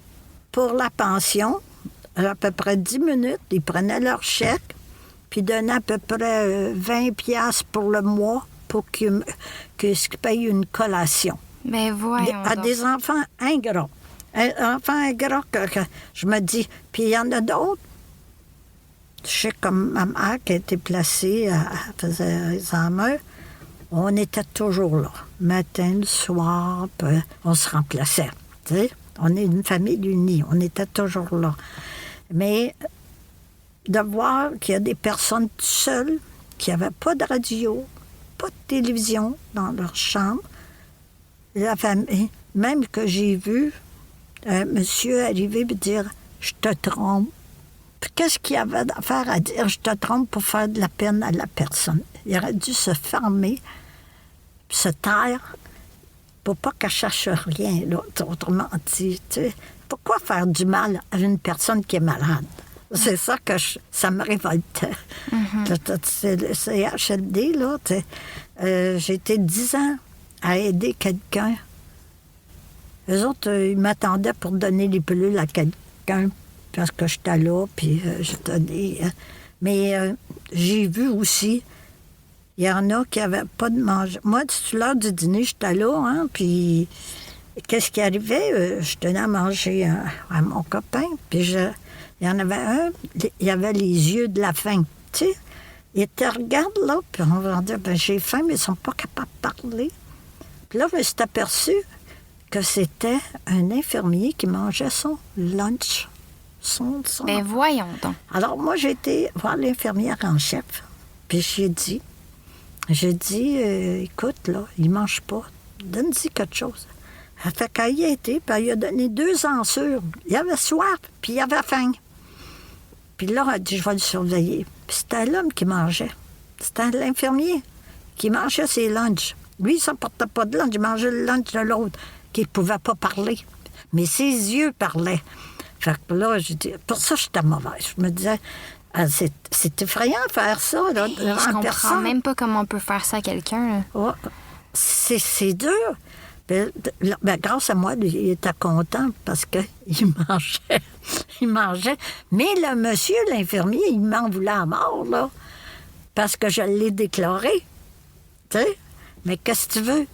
S2: pour la pension, à peu près 10 minutes. Ils prenaient leur chèque, puis donnaient à peu près 20 piastres pour le mois pour qu'ils payent une collation.
S1: Mais voyons
S2: À
S1: donc.
S2: des enfants ingrats. Enfants ingrats que je me dis. Puis il y en a d'autres. Je sais comme ma mère qui a été placée, elle faisait examen, on était toujours là. Matin, le soir, puis on se remplaçait. Tu sais? On est une famille unie, on était toujours là. Mais de voir qu'il y a des personnes seules qui n'avaient pas de radio, pas de télévision dans leur chambre, la famille, même que j'ai vu un monsieur arriver et dire « Je te trompe ». Puis qu'est-ce qu'il y avait d'affaire à dire « Je te trompe » pour faire de la peine à la personne? Il aurait dû se fermer, puis se taire, pour pas qu'elle cherche rien, là, autrement dit. Tu sais. Pourquoi faire du mal à une personne qui est malade? C'est ça que ça me révoltait. C'est le CHLD, là. J'ai été 10 ans à aider quelqu'un. Eux autres, ils m'attendaient pour donner les pilules à quelqu'un parce que j'étais là, puis je donnais. Mais j'ai vu aussi, il y en a qui n'avaient pas de manger. Moi, sur l'heure du dîner, j'étais là, hein, puis qu'est-ce qui arrivait? Je tenais à manger à mon copain, puis il y en avait un, il avait les yeux de la faim, tu sais. Il te regarde, là, puis on va dire, ben, j'ai faim, mais ils ne sont pas capables de parler. Puis là, je me suis aperçu que c'était un infirmier qui mangeait son lunch.
S1: Ben voyons donc.
S2: Alors, moi, j'ai été voir l'infirmière en chef, puis j'ai dit, écoute, là, il ne mange pas, donne-y quelque chose. Elle fait qu'elle y a été, puis elle lui a donné 2 ensures. Il avait soif, puis il avait faim. Puis là, elle dit, je vais le surveiller. Puis c'était l'homme qui mangeait. C'était l'infirmier qui mangeait ses lunchs. Lui, il ne portait pas de lunch, il mangeait le lunch de l'autre, qui ne pouvait pas parler. Mais ses yeux parlaient. Fait que là, j'ai dit, pour ça, j'étais mauvaise. Je me disais, c'est effrayant de faire ça, là, devant
S1: Je comprends
S2: personne.
S1: même pas comment on peut faire ça à quelqu'un.
S2: Oh, c'est dur. Ben, grâce à moi, lui, il était content parce qu'il mangeait. Il mangeait. Mais le monsieur, l'infirmier, il m'en voulait à mort, là, parce que je l'ai déclaré. Tu sais? Mais qu'est-ce que tu veux?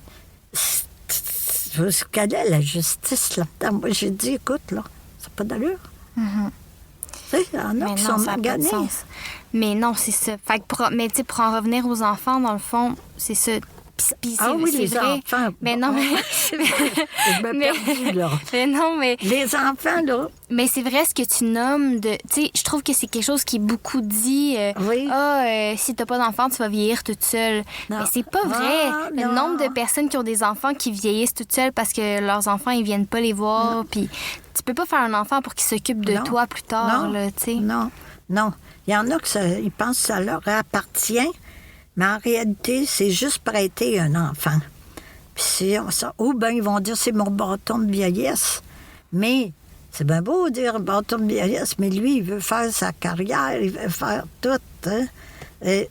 S2: Je connais la justice là-dedans. Moi, j'ai dit, écoute, là, ça n'a pas d'allure. Tu sais, il y en a qui sont maganés.
S1: Mais non, c'est ça. Fait que mais tu sais, pour en revenir aux enfants, dans le fond, c'est ça. Puis
S2: oui,
S1: c'est
S2: les
S1: vrai.
S2: enfants.
S1: Mais non, mais...
S2: Je me perds, là.
S1: Mais non, mais...
S2: Les enfants, là.
S1: Mais c'est vrai ce que tu nommes de... Tu sais, je trouve que c'est quelque chose qui est beaucoup dit.
S2: Oui.
S1: Si t'as pas d'enfant, tu vas vieillir toute seule.
S2: Non.
S1: Mais c'est pas vrai. Le
S2: non.
S1: nombre de personnes qui ont des enfants qui vieillissent toutes seules parce que leurs enfants, ils viennent pas les voir. Puis tu peux pas faire un enfant pour qu'il s'occupe de toi plus tard, là, tu sais.
S2: Non. Il y en a qui pensent que ça leur appartient. Mais en réalité, c'est juste prêter un enfant. Puis ou bien ils vont dire c'est mon bâton de vieillesse. Mais C'est bien beau dire bâton de vieillesse, mais lui, il veut faire sa carrière, il veut faire tout. Hein? Puis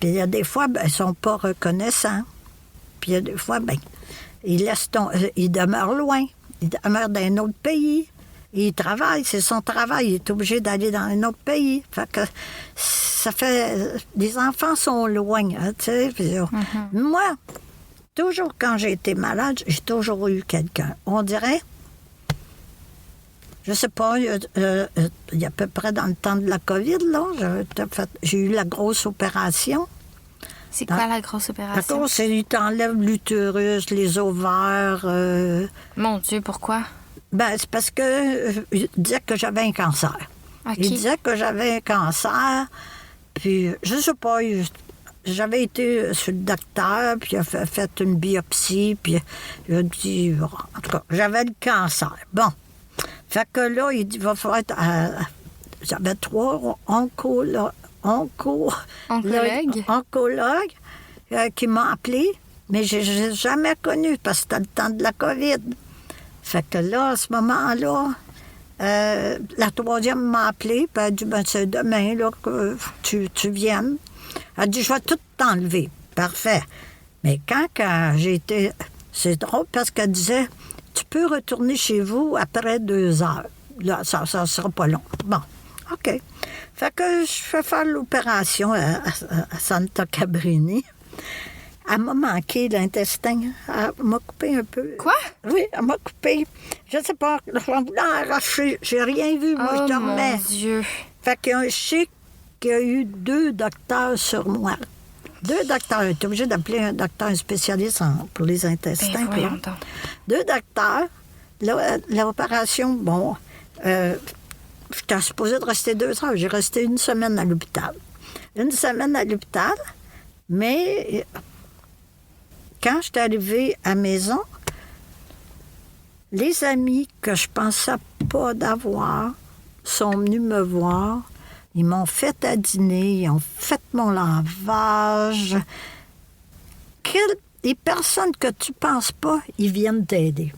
S2: il y a des fois, ben, ils ne sont pas reconnaissants. Puis il y a des fois, ben, ils demeurent loin. Ils demeurent dans un autre pays. Il travaille, c'est son travail. Il est obligé d'aller dans un autre pays. Fait que les enfants sont loin, hein, tu sais. Moi, toujours quand j'ai été malade, j'ai toujours eu quelqu'un. On dirait, je sais pas, il y a à peu près dans le temps de la COVID, là, j'ai eu la grosse opération.
S1: C'est quoi la grosse opération?
S2: La grosse, c'est qu'ils t'enlèvent l'utérus, les ovaires.
S1: Mon Dieu, pourquoi?
S2: Ben, c'est parce que il disait que j'avais un cancer.
S1: Okay.
S2: Il disait que j'avais un cancer, puis je sais pas, j'avais été sur le docteur, puis il a fait une biopsie, puis il a dit, en tout cas, j'avais le cancer. Bon. Fait que là, il dit, il va falloir être j'avais 3 oncologues qui m'ont appelé, mais je n'ai jamais connu parce que c'était le temps de la COVID. Fait que là, à ce moment-là, la 3e m'a appelé, puis elle a dit, ben, c'est demain là, que tu viennes. Elle a dit, je vais tout t'enlever. Parfait. Mais quand j'ai été... C'est drôle parce qu'elle disait, tu peux retourner chez vous après 2 heures. Là, ça ne sera pas long. Bon, OK. Fait que je fais faire l'opération à Santa Cabrini. Elle m'a manqué l'intestin. Elle m'a coupé un peu.
S1: Quoi?
S2: Oui, elle m'a coupé. Je ne sais pas, on voulait arracher. J'ai rien vu, moi, je dormais.
S1: Oh, mon Dieu!
S2: Fait qu'il y a un chic qui a eu 2 docteurs sur moi. 2 docteurs. Tu es obligé d'appeler un docteur, un spécialiste pour les intestins.
S1: Ben,
S2: 2 docteurs. L'opération, bon, j'étais supposée de rester 2 heures. J'ai resté 1 semaine à l'hôpital. 1 semaine à l'hôpital, mais quand je suis arrivée à la maison, les amis que je pensais pas d'avoir sont venus me voir. Ils m'ont fait à dîner, ils ont fait mon lavage. Les personnes que tu penses pas, ils viennent t'aider.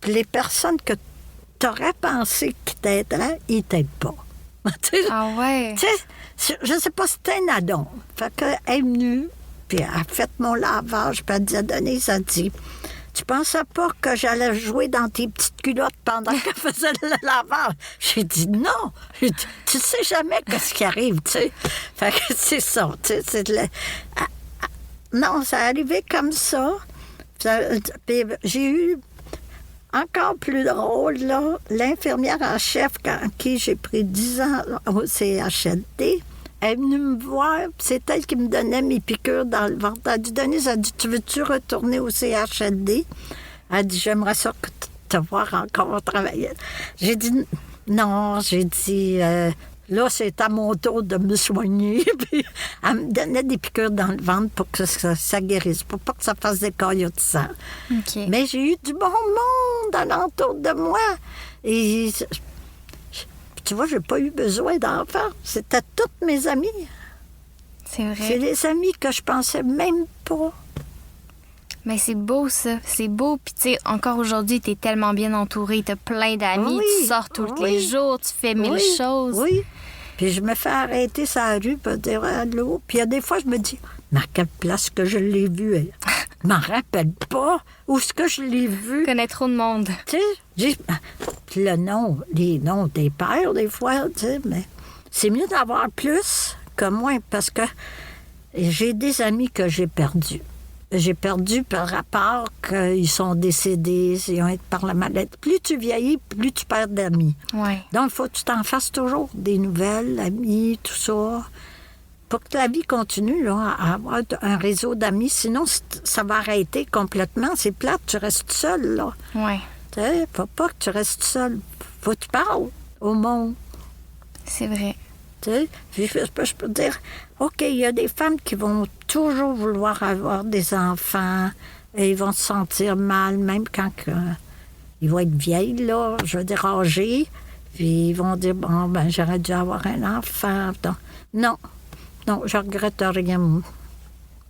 S2: Puis les personnes que tu aurais pensé qu'ils t'aideraient, ils t'aident pas.
S1: Ah ouais?
S2: Je sais pas, c'était un addon. Fait qu'elle est venue, puis elle a fait mon lavage, puis elle dit à Denise, elle dit, tu pensais pas que j'allais jouer dans tes petites culottes pendant qu'elle faisait le lavage? J'ai dit non. J'ai dit, tu sais jamais ce qui arrive, tu sais. Fait que c'est ça, tu sais. Non, ça est arrivé comme ça. Puis j'ai eu encore plus drôle, là, l'infirmière en chef, en qui j'ai pris 10 ans au CHLD, elle est venue me voir, c'est elle qui me donnait mes piqûres dans le ventre. Elle a dit, Denise, elle dit, tu veux-tu retourner au CHLD? Elle a dit, j'aimerais ça te voir encore travailler. J'ai dit, non, j'ai dit, là, c'est à mon tour de me soigner. Puis elle me donnait des piqûres dans le ventre pour que ça guérisse, pour pas que ça fasse des caillots de sang.
S1: Okay.
S2: Mais j'ai eu du bon monde alentour de moi. Et tu vois, j'ai pas eu besoin d'enfants. C'était toutes mes amies.
S1: C'est vrai.
S2: C'est les amis que je pensais même pas.
S1: Mais c'est beau, ça. C'est beau. Puis, tu sais, encore aujourd'hui, tu es tellement bien entourée. Tu as plein d'amis.
S2: Oui,
S1: tu sors tous les jours. Tu fais 1000 choses.
S2: Oui. Puis je me fais arrêter sur la rue pour dire allô. Puis il y a des fois, je me dis, mais à quelle place que je l'ai vue? Je m'en rappelle pas. Où est-ce que je l'ai vue?
S1: Tu connais trop de monde.
S2: Tu sais, les noms des pères, des fois, tu sais, mais c'est mieux d'avoir plus que moins parce que j'ai des amis que j'ai perdus. J'ai perdu par rapport qu'ils sont décédés, ils ont été par la maladie. Plus tu vieillis, plus tu perds d'amis.
S1: Ouais.
S2: Donc, il faut que tu t'en fasses toujours des nouvelles, amis, tout ça. Pour que la vie continue, là, à avoir un réseau d'amis. Sinon, ça va arrêter complètement. C'est plate, tu restes seul, là.
S1: Ouais.
S2: Tu sais, faut pas que tu restes seul. Faut que tu parles au monde.
S1: C'est vrai.
S2: Tu sais, je peux dire, OK, il y a des femmes qui vont toujours vouloir avoir des enfants et ils vont se sentir mal, même quand ils vont être vieilles, là, je veux dire âgées, puis ils vont dire, bon, ben j'aurais dû avoir un enfant. Donc, non, je regrette rien.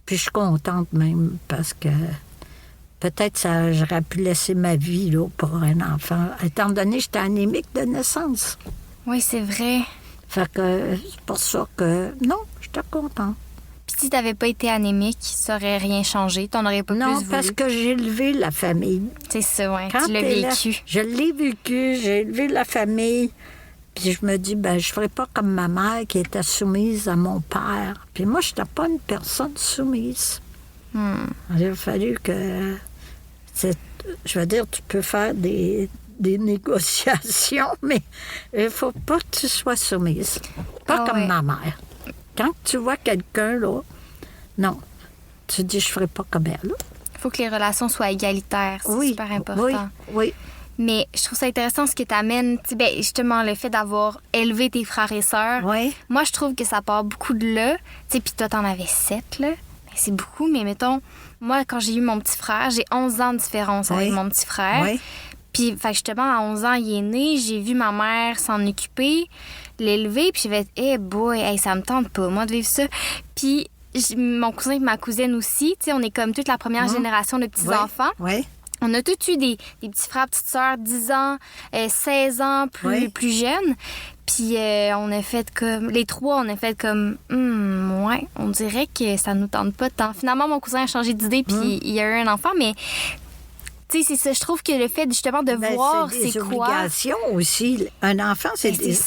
S2: Puis je suis contente même parce peut-être j'aurais pu laisser ma vie là, pour un enfant, étant donné que j'étais anémique de naissance.
S1: Oui, c'est vrai.
S2: Fait que c'est pour ça que, non, j'étais contente.
S1: Puis si t'avais pas été anémique, ça aurait rien changé. T'en aurais pas
S2: Non,
S1: plus voulu.
S2: parce que j'ai élevé la famille.
S1: C'est ça, ouais.
S2: Quand
S1: Tu l'as
S2: t'es là,
S1: vécu.
S2: je l'ai vécu, j'ai élevé la famille. Puis je me dis, ben je ferais pas comme ma mère qui était soumise à mon père. Puis moi, je n'étais pas une personne soumise. Il a fallu que... Je veux dire, tu peux faire des négociations, mais il faut pas que tu sois soumise. Pas comme ma mère. Quand tu vois quelqu'un, là, non, tu dis, je ferai pas comme elle.
S1: Il faut que les relations soient égalitaires. C'est super important.
S2: Oui.
S1: Mais je trouve ça intéressant ce que tu amènes. Justement, le fait d'avoir élevé tes frères et sœurs.
S2: Oui.
S1: Moi, je trouve que ça part beaucoup de là. Puis toi, t'en avais 7, là. C'est beaucoup, mais mettons, moi, quand j'ai eu mon petit frère, j'ai 11 ans de différence avec mon petit frère.
S2: Oui.
S1: Puis, justement, à 11 ans, il est né. J'ai vu ma mère s'en occuper, l'élever. Puis, j'ai fait, hey boy, ça me tente pas, moi, de vivre ça. Puis, mon cousin et ma cousine aussi. Tu sais, on est comme toute la première génération de petits-enfants.
S2: Oui.
S1: On a tous eu des petits frères, petites sœurs, 10 ans, 16 ans, plus jeunes. Puis on a fait comme... Les trois, on a fait comme... ouais, on dirait que ça nous tente pas tant. Finalement, mon cousin a changé d'idée, puis il a eu un enfant, mais... Tu sais, c'est ça. Je trouve que le fait, justement, de voir c'est quoi...
S2: C'est des obligations aussi. Un enfant, c'est des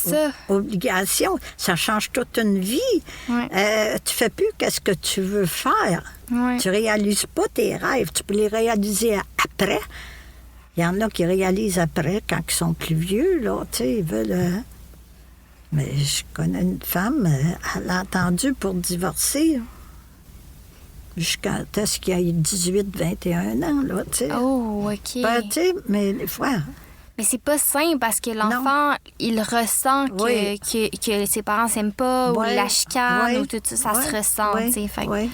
S2: obligations. Ça change toute une vie.
S1: Ouais.
S2: Tu fais plus qu'est-ce que tu veux faire.
S1: Ouais.
S2: Tu réalises pas tes rêves. Tu peux les réaliser après. Il y en a qui réalisent après, quand ils sont plus vieux, là. Tu sais, ils veulent... Mais je connais une femme, elle a attendu pour divorcer jusqu'à ce qu'il ait 18, 21 ans, là, tu sais.
S1: Oh, OK.
S2: Ben, tu sais, mais des fois...
S1: Mais c'est pas simple parce que l'enfant, il ressent que ses parents s'aiment pas ou la chicane ou tout ça, ça se ressent, tu sais. Fait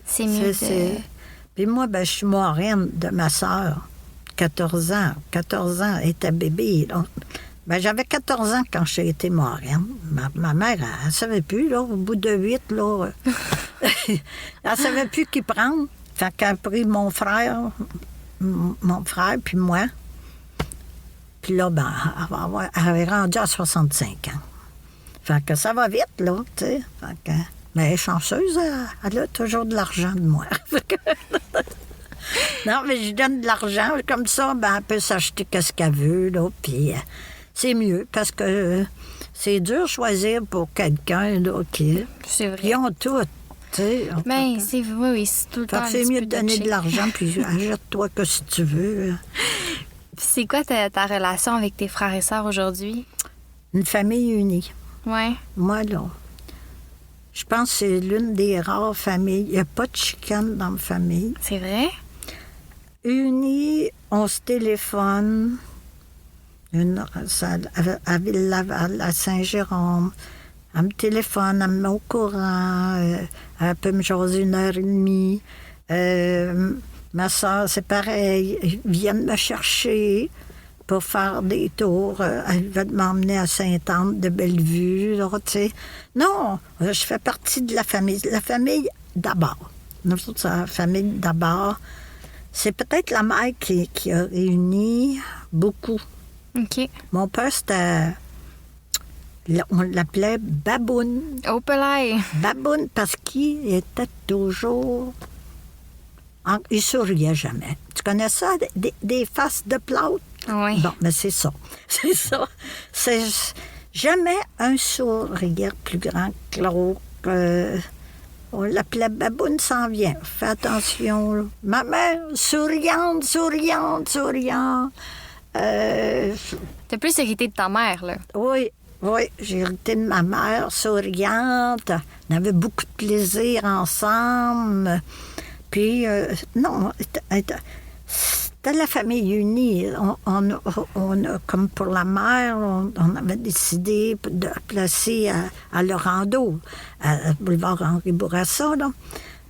S1: c'est mieux de...
S2: Puis moi, ben, je suis marraine de ma sœur, 14 ans. 14 ans, elle était bébé, là. Ben, j'avais 14 ans quand j'ai été marraine. Ma mère, elle ne savait plus, là, au bout de 8, là. Elle ne savait plus qui prendre. Fait qu'elle a pris mon frère puis moi. Puis là, ben, elle est rendue à 65 ans. Fait que ça va vite, là, tu sais. Mais elle est chanceuse, elle a toujours de l'argent de moi. Non, mais je donne de l'argent, comme ça, ben, elle peut s'acheter ce qu'elle veut, là, puis... c'est mieux, parce que c'est dur de choisir pour quelqu'un, là, qui...
S1: C'est vrai.
S2: Ils ont tout, tu sais.
S1: Mais c'est tout le temps.
S2: C'est mieux de donner de l'argent, puis achète-toi que si tu veux.
S1: C'est quoi ta relation avec tes frères et sœurs aujourd'hui?
S2: Une famille unie.
S1: Ouais.
S2: Moi, là, je pense que c'est l'une des rares familles. Il n'y a pas de chicane dans ma famille.
S1: C'est vrai?
S2: Unie, on se téléphone. À Ville-Laval, à Saint-Jérôme. Elle me téléphone, elle me met au courant. Elle peut me jaser 1h30. Ma soeur, c'est pareil. Ils viennent me chercher pour faire des tours. Elle veut m'emmener à Sainte-Anne de Bellevue. Là, non, je fais partie de la famille. La famille d'abord. Nous autres, c'est la famille d'abord. C'est peut-être la mère qui a réuni beaucoup.
S1: OK.
S2: Mon père, c'était... On l'appelait Baboune.
S1: Oh, pelay!
S2: Baboune, parce qu'il était toujours... Il souriait jamais. Tu connais ça, des faces de plâtre?
S1: Oui.
S2: Bon, mais c'est ça. C'est ça. C'est jamais un sourire plus grand que l'autre. On l'appelait Baboune s'en vient. Fais attention. Là. Ma mère, souriante.
S1: T'as plus hérité de ta mère, là.
S2: Oui, j'ai hérité de ma mère, souriante. On avait beaucoup de plaisir ensemble. Puis, non, c'était la famille unie. On a, comme pour la mère, on avait décidé de placer à Lorando, à boulevard Henri Bourassa, là.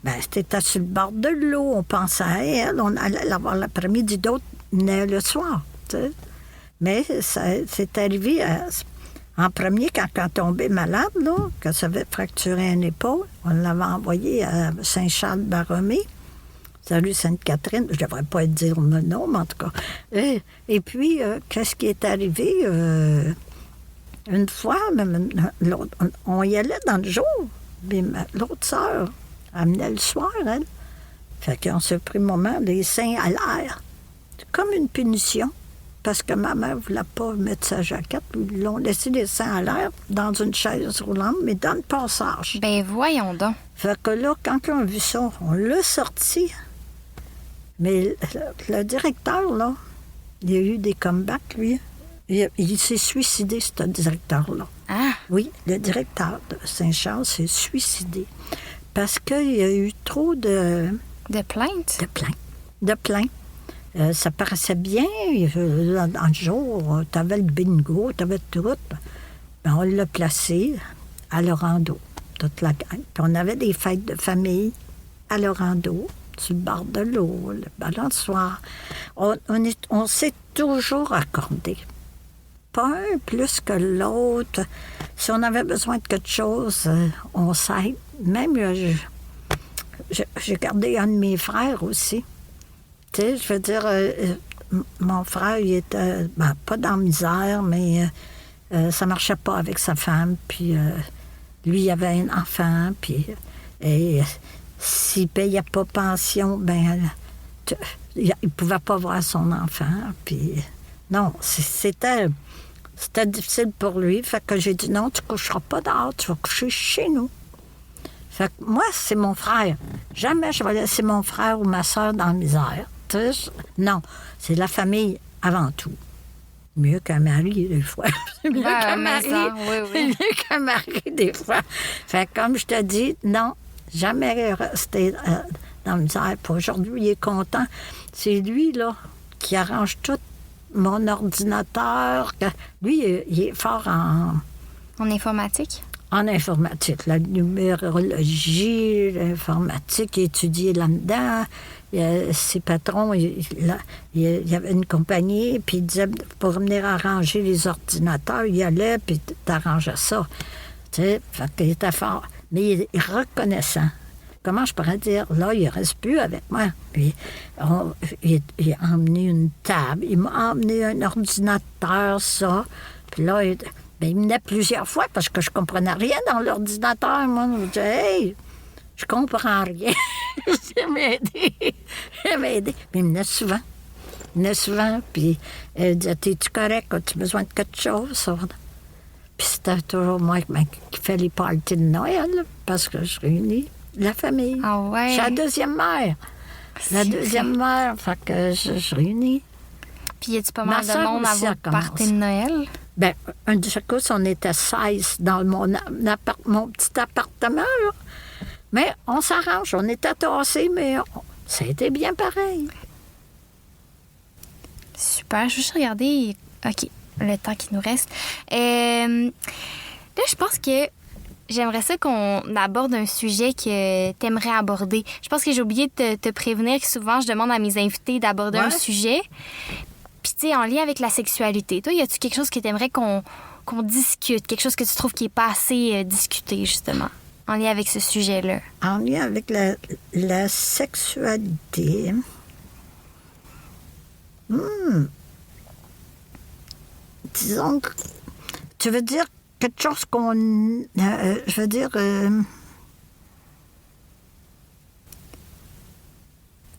S2: Ben, c'était sur le bord de l'eau, on pensait à elle, on allait la voir l'après-midi, d'autres venaient le soir, tu sais. Mais c'est arrivé en premier, quand elle tombait malade, là, qu'elle s'avait fracturé une épaule, on l'avait envoyée à Saint-Charles-Barromé. C'est la rue Sainte-Catherine. Je ne devrais pas dire le nom, mais en tout cas. Et puis, qu'est-ce qui est arrivé? Une fois, on y allait dans le jour. Mais l'autre sœur, elle venait le soir, elle. Fait qu'on s'est pris un moment, les seins à l'air. C'est comme une punition. Parce que ma mère ne voulait pas mettre sa jaquette. Ils l'ont laissé les seins à l'air dans une chaise roulante, mais dans le passage.
S1: Ben voyons donc.
S2: Fait que là, quand on a vu ça, on l'a sorti. Mais le directeur, là, il a eu des comebacks, lui. Il s'est suicidé, ce directeur-là.
S1: Ah!
S2: Oui, le directeur de Saint-Charles s'est suicidé. Parce qu'il y a eu trop de...
S1: De plaintes?
S2: De plaintes. Ça paraissait bien. Dans le jour, tu avais le bingo, tu avais tout. Ben, on l'a placé à Lorando, toute la gang. Puis on avait des fêtes de famille à Lorando, sur le bord de l'eau, le balançoire. On s'est toujours accordé. Pas un plus que l'autre. Si on avait besoin de quelque chose, on s'aide. Même, j'ai gardé un de mes frères aussi. Tu sais, je veux dire, mon frère, il était pas dans la misère, mais ça marchait pas avec sa femme. Puis lui, il avait un enfant. Puis s'il payait pas pension, il pouvait pas voir son enfant. Puis non, c'était difficile pour lui. Fait que j'ai dit non, tu coucheras pas dehors, tu vas coucher chez nous. Fait que moi, c'est mon frère. Jamais je vais laisser mon frère ou ma soeur dans la misère. Non, c'est la famille avant tout. Mieux qu'un mari, des fois. Mieux qu'un mari.
S1: Oui.
S2: Mieux qu'un mari, des fois. Fait que, comme je te dis, non, jamais rester dans la misère. Puis aujourd'hui, il est content. C'est lui, là, qui arrange tout mon ordinateur. Lui, il est fort
S1: En informatique?
S2: En informatique. La numérologie, l'informatique, il étudiait là-dedans. Ses patrons, il y avait une compagnie, puis il disait, pour venir arranger les ordinateurs, il y allait, puis t'arrangeais ça. Tu sais, fait qu'il était fort. Mais il est reconnaissant. Comment je pourrais dire? Là, il ne reste plus avec moi. Puis, il a emmené une table, il m'a emmené un ordinateur, ça. Puis là, il venait plusieurs fois parce que je ne comprenais rien dans l'ordinateur. Moi, je me disais, hey, je comprends rien. Il m'a aidé. Mais il venait souvent. Puis il disait, es-tu correct? As-tu besoin de quelque chose? Puis c'était toujours moi qui fais les parties de Noël, parce que je réunis la famille.
S1: Ah ouais?
S2: Je suis la deuxième mère. Fait que je réunis.
S1: Puis y a-tu pas mal de monde à votre party de Noël?
S2: Bien, un de chaque on était 16 dans mon petit appartement, là. Mais on s'arrange. On était tassés, mais ça a été bien pareil.
S1: Super. Je vais juste regarder. OK, le temps qui nous reste. Là, je pense que j'aimerais ça qu'on aborde un sujet que tu aimerais aborder. Je pense que j'ai oublié de te prévenir que souvent, je demande à mes invités d'aborder un sujet. Puis, tu sais, en lien avec la sexualité. Toi, y a-tu quelque chose que tu aimerais qu'on discute? Quelque chose que tu trouves qui n'est pas assez discuté, justement, en lien avec ce sujet-là?
S2: En lien avec la sexualité... Disons que... Tu veux dire quelque chose qu'on... je veux dire...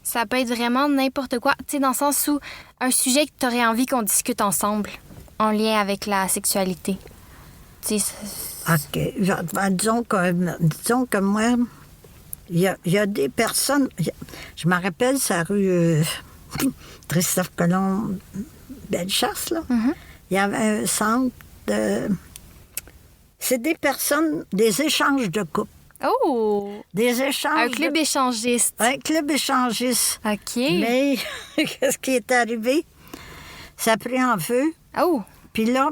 S1: Ça peut être vraiment n'importe quoi. Tu sais, dans le sens où un sujet que tu aurais envie qu'on discute ensemble en lien avec la sexualité. Tu sais,
S2: OK. Disons que moi, il y a des personnes... Je me rappelle, c'est la rue Christophe Colomb, Bellechasse, là.
S1: Mm-hmm.
S2: Il y avait un centre de... C'est des personnes, des échanges de couple.
S1: Oh!
S2: Des échanges...
S1: Un club échangiste.
S2: Un club échangiste.
S1: OK.
S2: Mais qu'est-ce qui est arrivé? Ça a pris en feu.
S1: Oh!
S2: Puis là,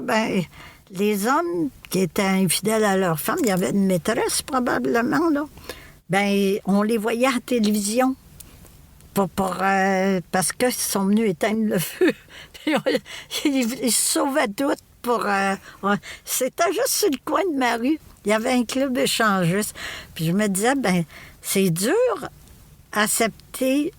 S2: les hommes qui étaient infidèles à leur femme, il y avait une maîtresse probablement, là. On les voyait à la télévision. Parce qu'ils sont venus éteindre le feu. Ils se sauvaient toutes pour... C'était juste sur le coin de ma rue. Il y avait un club échangiste. Puis je me disais, c'est dur d'accepter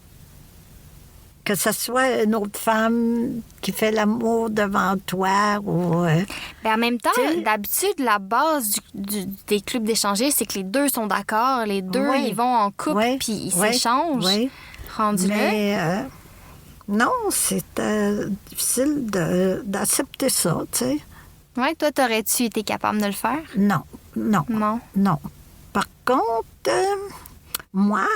S2: que ce soit une autre femme qui fait l'amour devant toi ou...
S1: Ben, en même temps,
S2: t'sais-
S1: d'habitude, la base des clubs d'échangistes, c'est que les deux sont d'accord, les deux,
S2: Oui.
S1: ils vont en couple,
S2: Oui.
S1: puis ils
S2: Oui.
S1: s'échangent.
S2: Oui.
S1: Rendu là.
S2: Mais non, c'était difficile d'accepter ça, tu sais.
S1: Ouais, toi, t'aurais-tu été capable de le faire?
S2: Non, non,
S1: Non.
S2: non. Par contre, moi,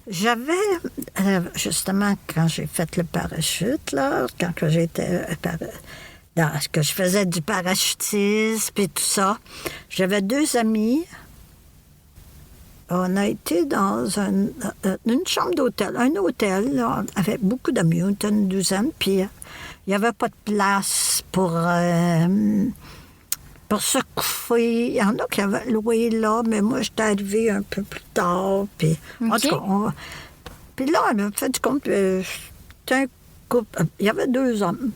S2: j'avais, justement, quand j'ai fait le parachute, là, quand que j'étais... que je faisais du parachutisme et tout ça, j'avais 2 amis. On a été dans une chambre d'hôtel, un hôtel, là, avec beaucoup d'amis, on était une douzaine, puis il n'y avait pas de place pour se coucher. Il y en a qui avaient loué là, mais moi, j'étais arrivée un peu plus tard, puis en tout cas, puis là, on a fait du compte, c'était un couple, il y avait 2 hommes.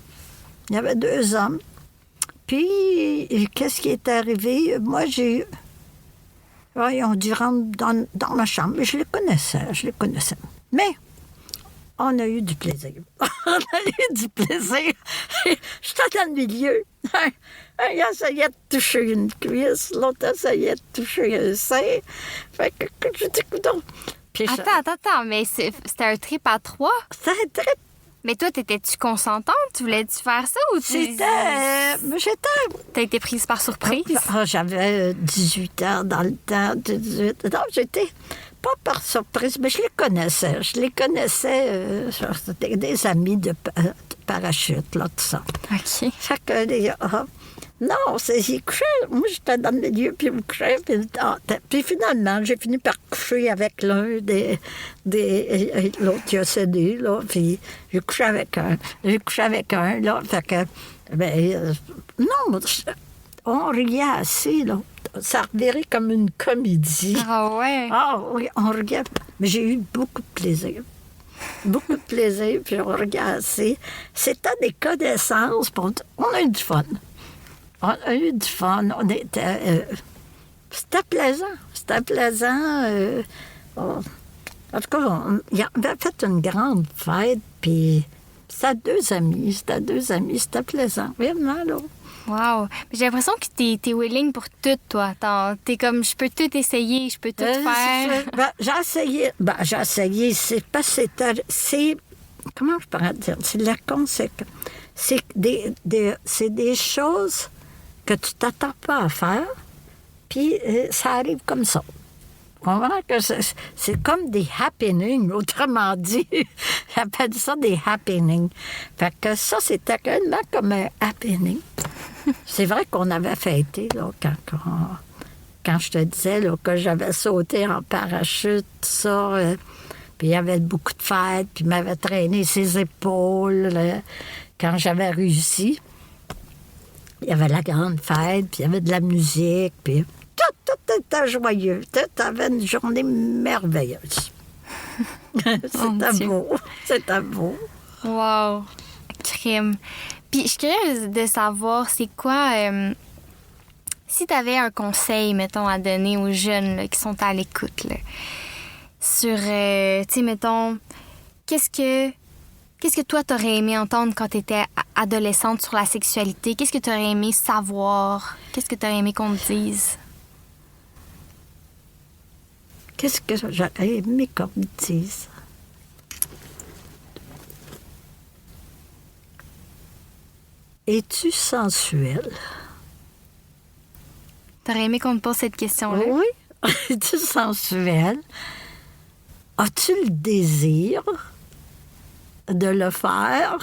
S2: Il y avait 2 hommes. Puis, qu'est-ce qui est arrivé? Moi, ils ont dit rentre dans ma chambre. Je les connaissais. Mais on a eu du plaisir. On a eu du plaisir. J'étais dans le milieu. Un essayait de toucher une cuisse, l'autre essayait de toucher un sein. Fait que je dis, coudonc.
S1: Attends, mais c'était un trip à 3?
S2: C'était un trip.
S1: Mais toi, t'étais-tu consentante? Tu voulais-tu faire ça ou
S2: J'étais...
S1: T'as été prise par surprise?
S2: J'avais 18 ans dans le temps. 18. Non, j'étais pas par surprise, mais je les connaissais. C'était des amis de parachute, là, tout ça.
S1: OK.
S2: Fait que non, il couchait. Moi, j'étais dans le milieu, puis il me couchait. Puis finalement, j'ai fini par coucher avec l'un l'autre qui a cédé, là. Puis j'ai couché avec un, là. Fait que, non, on riait assez, là. Ça revirait comme une comédie.
S1: Ah ouais?
S2: Ah oui, on riait. Mais j'ai eu beaucoup de plaisir. Beaucoup de plaisir, puis on riait assez. C'était des connaissances. On a eu du fun. On était... c'était plaisant. En tout cas, il avait fait une grande fête, puis c'était 2 amis. C'était plaisant. Vraiment, là.
S1: Wow. J'ai l'impression que t'es willing pour tout, toi. T'es comme, je peux tout essayer, je peux tout faire.
S2: J'ai essayé. C'est pas... C'est... Comment je pourrais dire? C'est la conséquence. C'est des choses que tu t'attends pas à faire, puis ça arrive comme ça. Tu comprends que c'est comme des happenings, autrement dit. J'appelle ça des happenings. Fait que ça, c'était tellement comme un happening. C'est vrai qu'on avait fêté, là, quand je te disais là, que j'avais sauté en parachute, tout ça, puis il y avait beaucoup de fêtes, puis il m'avait traîné ses épaules quand j'avais réussi. Il y avait la grande fête, puis il y avait de la musique, puis tout était joyeux. Tout avait une journée merveilleuse. C'était beau.
S1: Wow. Crime. Puis je suis curieuse de savoir, c'est quoi... si tu avais un conseil, mettons, à donner aux jeunes là, qui sont à l'écoute, là, sur, tu sais, mettons, qu'est-ce que toi, t'aurais aimé entendre quand t'étais adolescente sur la sexualité? Qu'est-ce que t'aurais aimé savoir? Qu'est-ce que t'aurais aimé qu'on te dise?
S2: Qu'est-ce que j'aurais aimé qu'on me dise? Es-tu sensuelle?
S1: T'aurais aimé qu'on te pose cette question-là?
S2: Oui. Es-tu sensuelle? As-tu le désir de le faire?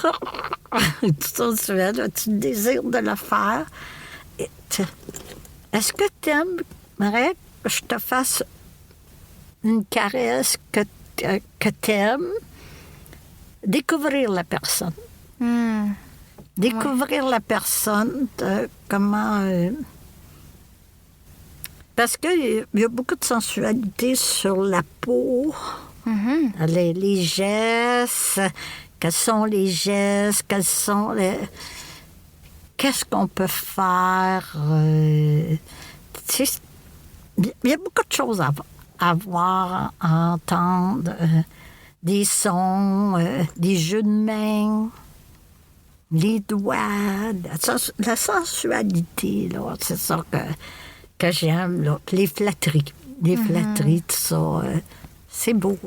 S2: Es-tu sensuelle? As-tu le désir de le faire? Est-ce que tu aimerais que je te fasse une caresse que tu aimes? Découvrir la personne. Découvrir la personne, comment... parce qu'il y a beaucoup de sensualité sur la peau, les gestes, quels sont les gestes, qu'est-ce qu'on peut faire. Tu sais, il y a beaucoup de choses à voir, à entendre. des sons, des jeux de main, les doigts, la sensualité, là, c'est ça que j'aime, là. Les flatteries, tout ça, c'est beau.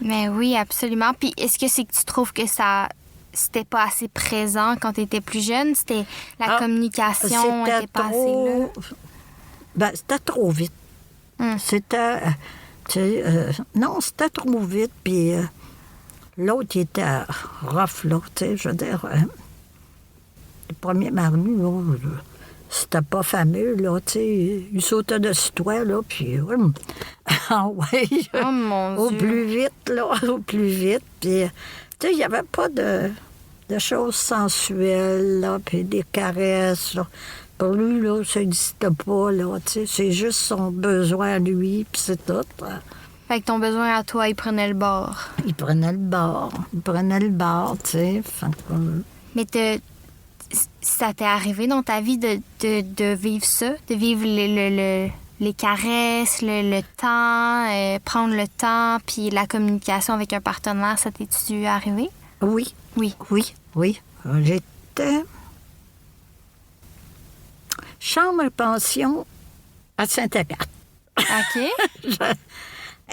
S1: Mais oui, absolument. Puis est-ce que c'est que tu trouves que c'était pas assez présent quand tu étais plus jeune? C'était la communication n'était pas assez là?
S2: Ben, c'était trop vite. C'était... non, c'était trop vite, puis l'autre, il était rough, là, tu sais, je veux dire, le premier mari, là, c'était pas fameux, là, tu sais, il sautait dessus toi, là, puis, ah ouais,
S1: Oh mon
S2: au
S1: Dieu!
S2: plus vite, là, au plus vite, puis, tu sais, il n'y avait pas de choses sensuelles, là, puis des caresses, là. Pour lui, là, ça n'existe pas, là, tu sais. C'est juste son besoin à lui, puis c'est tout.
S1: Fait que ton besoin à toi, il prenait le bord.
S2: Il prenait le bord, tu sais.
S1: Mais ça t'est arrivé dans ta vie de vivre ça? De vivre les caresses, le temps, prendre le temps, puis la communication avec un partenaire, ça t'est-tu arrivé?
S2: Oui.
S1: Oui.
S2: Oui. J'étais... chambre pension à Saint-Agathe.
S1: OK.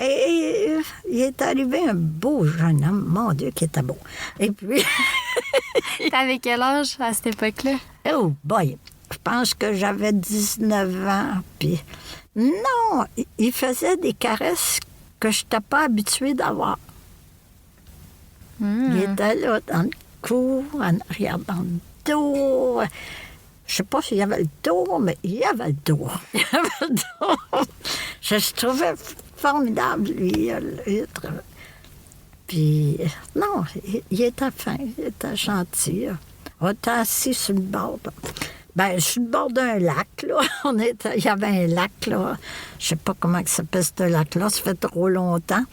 S2: Et il est arrivé un beau jeune homme, mon Dieu, qui était beau. Et puis...
S1: T'avais quel âge à cette époque-là?
S2: Oh boy! Je pense que j'avais 19 ans. Puis... Non, il faisait des caresses que je n'étais pas habituée d'avoir. Il était là, dans le cou, en arrière, dans le dos... Je ne sais pas s'il y avait le tour, mais il y avait le tour. Je trouvais formidable, lui. Puis, non, il était fin, il était gentil. On était assis sur le bord. Ben, sur le bord d'un lac, là. Il y avait un lac, là. Je ne sais pas comment il s'appelle ce lac-là, ça fait trop longtemps.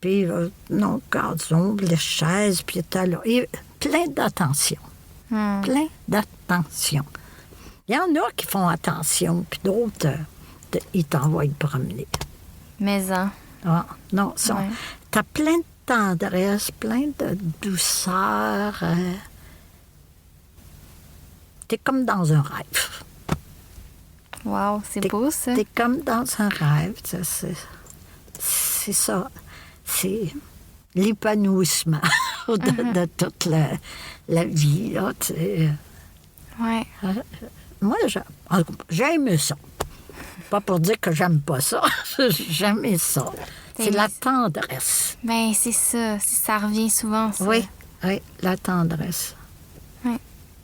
S2: Puis, non, gazon, les chaises, puis il était là. Et plein d'attention. Plein d'attention. Il y en a qui font attention, puis d'autres, ils t'envoient promener.
S1: Mais
S2: Ah, non, ça. Ouais. T'as plein de tendresse, plein de douceur. T'es comme dans un rêve.
S1: Wow, c'est beau, ça.
S2: T'es comme dans un rêve. C'est ça. C'est l'épanouissement de toute la vie, là, tu sais.
S1: Ouais.
S2: Moi, j'aime ça. Pas pour dire que j'aime pas ça. J'aime ça. C'est la tendresse.
S1: Bien, c'est ça. Ça revient souvent, ça.
S2: Oui, la tendresse.
S1: Oui.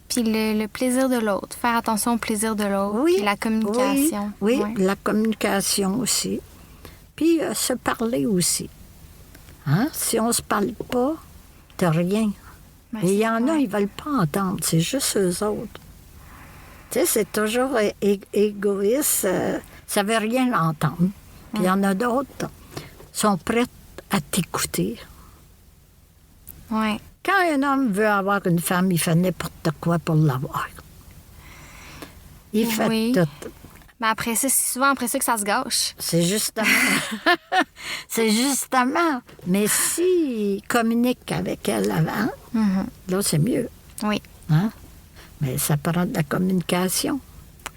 S1: Puis le plaisir de l'autre. Faire attention au plaisir de l'autre.
S2: Oui.
S1: Puis la communication.
S2: Oui, la communication aussi. Puis se parler aussi. Hein? Si on se parle pas, t'as rien. Ben, et il y en a, ils veulent pas entendre. C'est juste eux autres. Tu sais, c'est toujours égoïste. Ça veut rien entendre. Puis il y en a d'autres qui sont prêts à t'écouter.
S1: Oui.
S2: Quand un homme veut avoir une femme, il fait n'importe quoi pour l'avoir. Il fait tout.
S1: Mais après ça, c'est souvent après ça que ça se gâche.
S2: C'est justement. C'est justement. Mais s'il communique avec elle avant, là, c'est mieux.
S1: Oui.
S2: Hein? Mais ça prend de la communication.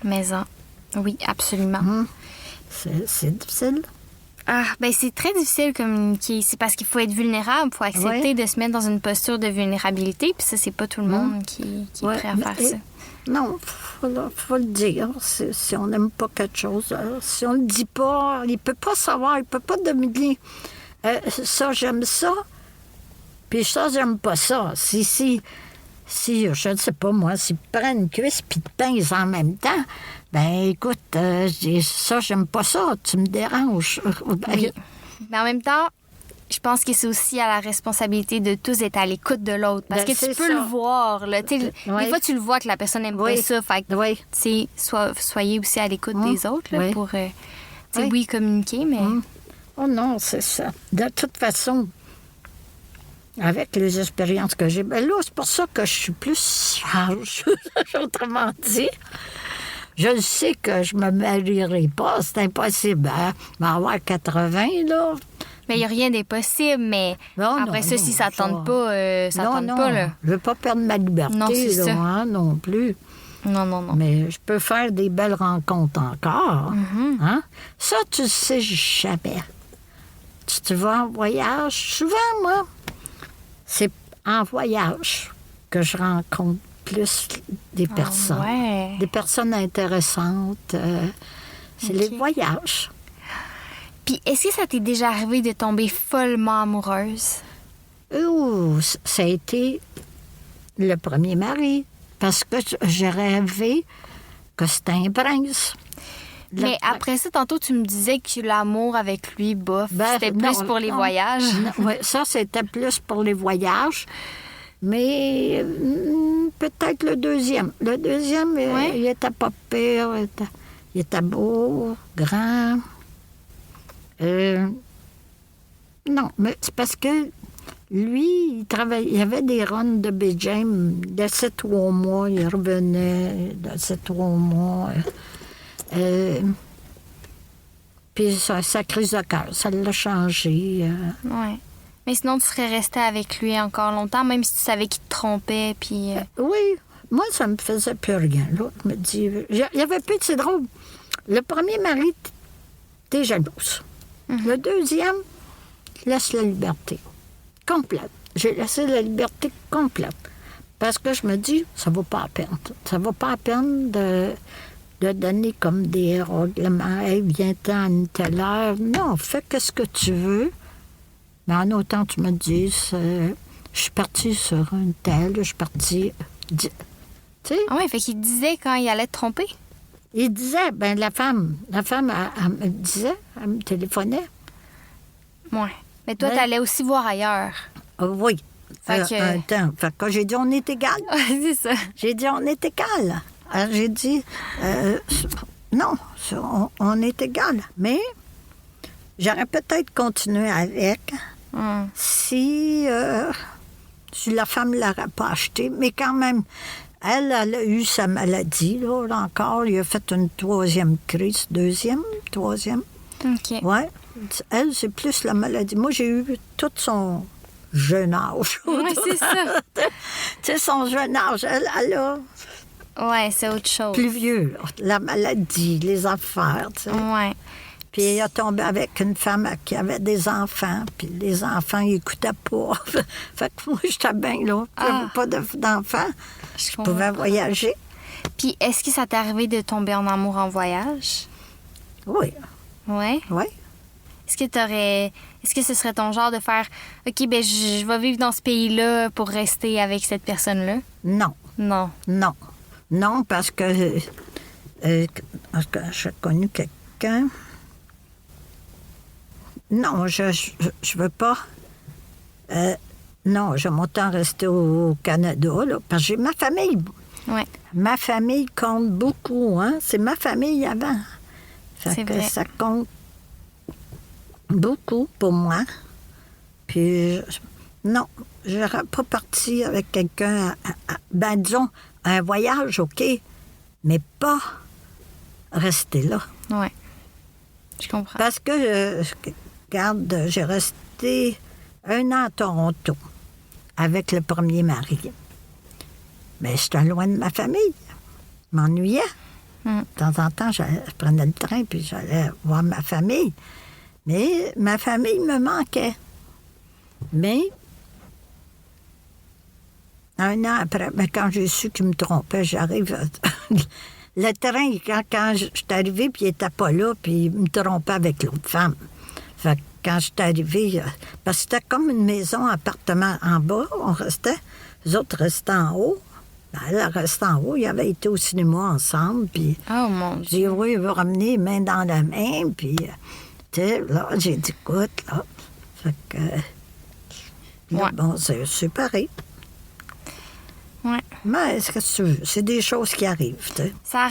S1: Mais oui, absolument.
S2: C'est difficile.
S1: Ah, ben c'est très difficile de communiquer. C'est parce qu'il faut être vulnérable, il faut accepter de se mettre dans une posture de vulnérabilité. Puis ça, c'est pas tout le monde qui est prêt à faire ça.
S2: Non, faut le dire. Si on n'aime pas quelque chose, si on le dit pas, il peut pas savoir, il peut pas dominer. Ça, j'aime ça, puis ça, j'aime pas ça. Si, je ne sais pas, moi, s'il prend une cuisse puis te pince en même temps, ben écoute, ça, j'aime pas ça, tu me déranges.
S1: Oui. Mais en même temps, je pense que c'est aussi à la responsabilité de tous d'être à l'écoute de l'autre. Parce que tu peux le voir. Là. Des fois, tu le vois que la personne n'aime pas ça. Fait que, soyez aussi à l'écoute des autres là, pour, communiquer, mais...
S2: Oh non, c'est ça. De toute façon, avec les expériences que j'ai, ben là, c'est pour ça que je suis plus sage, autrement dit. Je sais que je me marierai pas, c'est impossible. Hein? Mais avoir 80, là,
S1: Mais il n'y a rien d'impossible, mais
S2: Non,
S1: après
S2: non,
S1: ça,
S2: non,
S1: si ça
S2: ça-
S1: tente pas, ça
S2: non,
S1: tente
S2: non,
S1: pas, là.
S2: je veux pas perdre ma liberté,
S1: Non, c'est
S2: là,
S1: ça.
S2: hein, non plus.
S1: Non, non, non.
S2: Mais je peux faire des belles rencontres encore.
S1: Mm-hmm.
S2: Hein? Ça, tu le sais jamais. Tu vas en voyage. Souvent, moi, c'est en voyage que je rencontre plus des personnes.
S1: Ouais.
S2: Des personnes intéressantes. C'est les
S1: Ok.
S2: voyages.
S1: Puis, est-ce que ça t'est déjà arrivé de tomber follement amoureuse?
S2: Ouh, ça a été le premier mari. Parce que j'ai rêvé que c'était un prince.
S1: Mais après ça, tantôt, tu me disais que l'amour avec lui, bof,
S2: Ben,
S1: c'était
S2: non,
S1: plus pour les
S2: non.
S1: voyages.
S2: Oui, ça, c'était plus pour les voyages. Mais peut-être le deuxième. Le deuxième,
S1: Ouais.
S2: il était pas pire. Il était beau, grand. Non, mais c'est parce que lui, il y avait des runs de BJ. Il laissait 3 mois, il revenait, il laissait 3 mois. Puis sa crise de cœur, ça l'a changé.
S1: Ouais. Mais sinon, tu serais restée avec lui encore longtemps, même si tu savais qu'il te trompait, puis...
S2: Oui, moi, ça me faisait plus rien. L'autre me dit... Il y avait plus de... C'est drôle. Le premier mari, t'es jalouse. Le deuxième, laisse la liberté complète. J'ai laissé la liberté complète. Parce que je me dis, ça vaut pas la peine. Ça vaut pas la peine de donner comme des règlements. Hey, viens-t'en à une telle heure. Non, fais ce que tu veux. Mais en autant, tu me dises, je suis partie sur une telle, je suis partie... Tu sais,
S1: Ah ouais, fait qu'il disait quand il allait te tromper?
S2: il disait, ben la femme, elle me disait, elle me téléphonait.
S1: Ouais. Mais toi,
S2: Ouais.
S1: t'allais aussi voir ailleurs.
S2: Oui.
S1: Fait que-
S2: Un temps. Fait que j'ai dit, on est égal.
S1: C'est ça.
S2: J'ai dit, on est égal. Alors, j'ai dit, non, on est égal. Mais j'aurais peut-être continué avec si la femme ne l'aurait pas acheté. Mais quand même, elle a eu sa maladie. Là encore, il a fait une 3e crise. 2e, 3e.
S1: OK.
S2: Oui. Elle, c'est plus la maladie. Moi, j'ai eu tout son jeune âge.
S1: Ouais, c'est ça.
S2: Tu sais, son jeune âge, elle a
S1: Ouais, c'est autre chose.
S2: plus vieux, là. La maladie, les affaires, tu sais.
S1: Ouais.
S2: Puis il a tombé avec une femme qui avait des enfants, puis les enfants, ils n'écoutaient pas. Fait que moi, j'étais bien là. J'avais pas d'enfants.
S1: Je
S2: Je pouvais voyager.
S1: Puis, est-ce que ça t'est arrivé de tomber en amour en voyage?
S2: Oui,
S1: Ouais.
S2: oui.
S1: Est-ce que ce serait ton genre de faire OK, ben je vais vivre dans ce pays-là pour rester avec cette personne-là?
S2: Non,
S1: Non.
S2: non. Non, parce que j'ai connu quelqu'un. Non, je veux pas. Non, j'aime autant rester au Canada, là, parce que j'ai ma famille.
S1: Ouais.
S2: Ma famille compte beaucoup, hein? C'est ma famille avant. Fait
S1: C'est
S2: que
S1: vrai.
S2: ça compte beaucoup pour moi. Puis, non, je n'aurais pas parti avec quelqu'un, ben disons, un voyage, OK, mais pas rester là.
S1: Ouais. Je comprends.
S2: Parce que, regarde, j'ai resté 1 an à Toronto avec le premier mari. Mais j'étais loin de ma famille. Je m'ennuyais. De temps en temps, je prenais le train puis j'allais voir ma famille. Mais ma famille me manquait. Mais 1 an après, ben, quand j'ai su qu'il me trompait, j'arrive... Le train, quand je suis arrivée, puis il n'était pas là, puis il me trompait avec l'autre femme. Fait que quand je suis arrivée, parce que c'était comme une maison, appartement en bas, on restait. Les autres restaient en haut. Ben, elle restait en haut, ils avaient été au cinéma ensemble, puis...
S1: Oh mon
S2: J'ai
S1: Dieu.
S2: dit, oui, il veut ramener les mains dans la main, puis... tu sais, là, j'ai dit, écoute, là... Fait que... là,
S1: Ouais.
S2: bon, c'est pareil.
S1: Ouais.
S2: Mais qu'est-ce que tu veux? C'est des choses qui arrivent, tu sais.
S1: Ça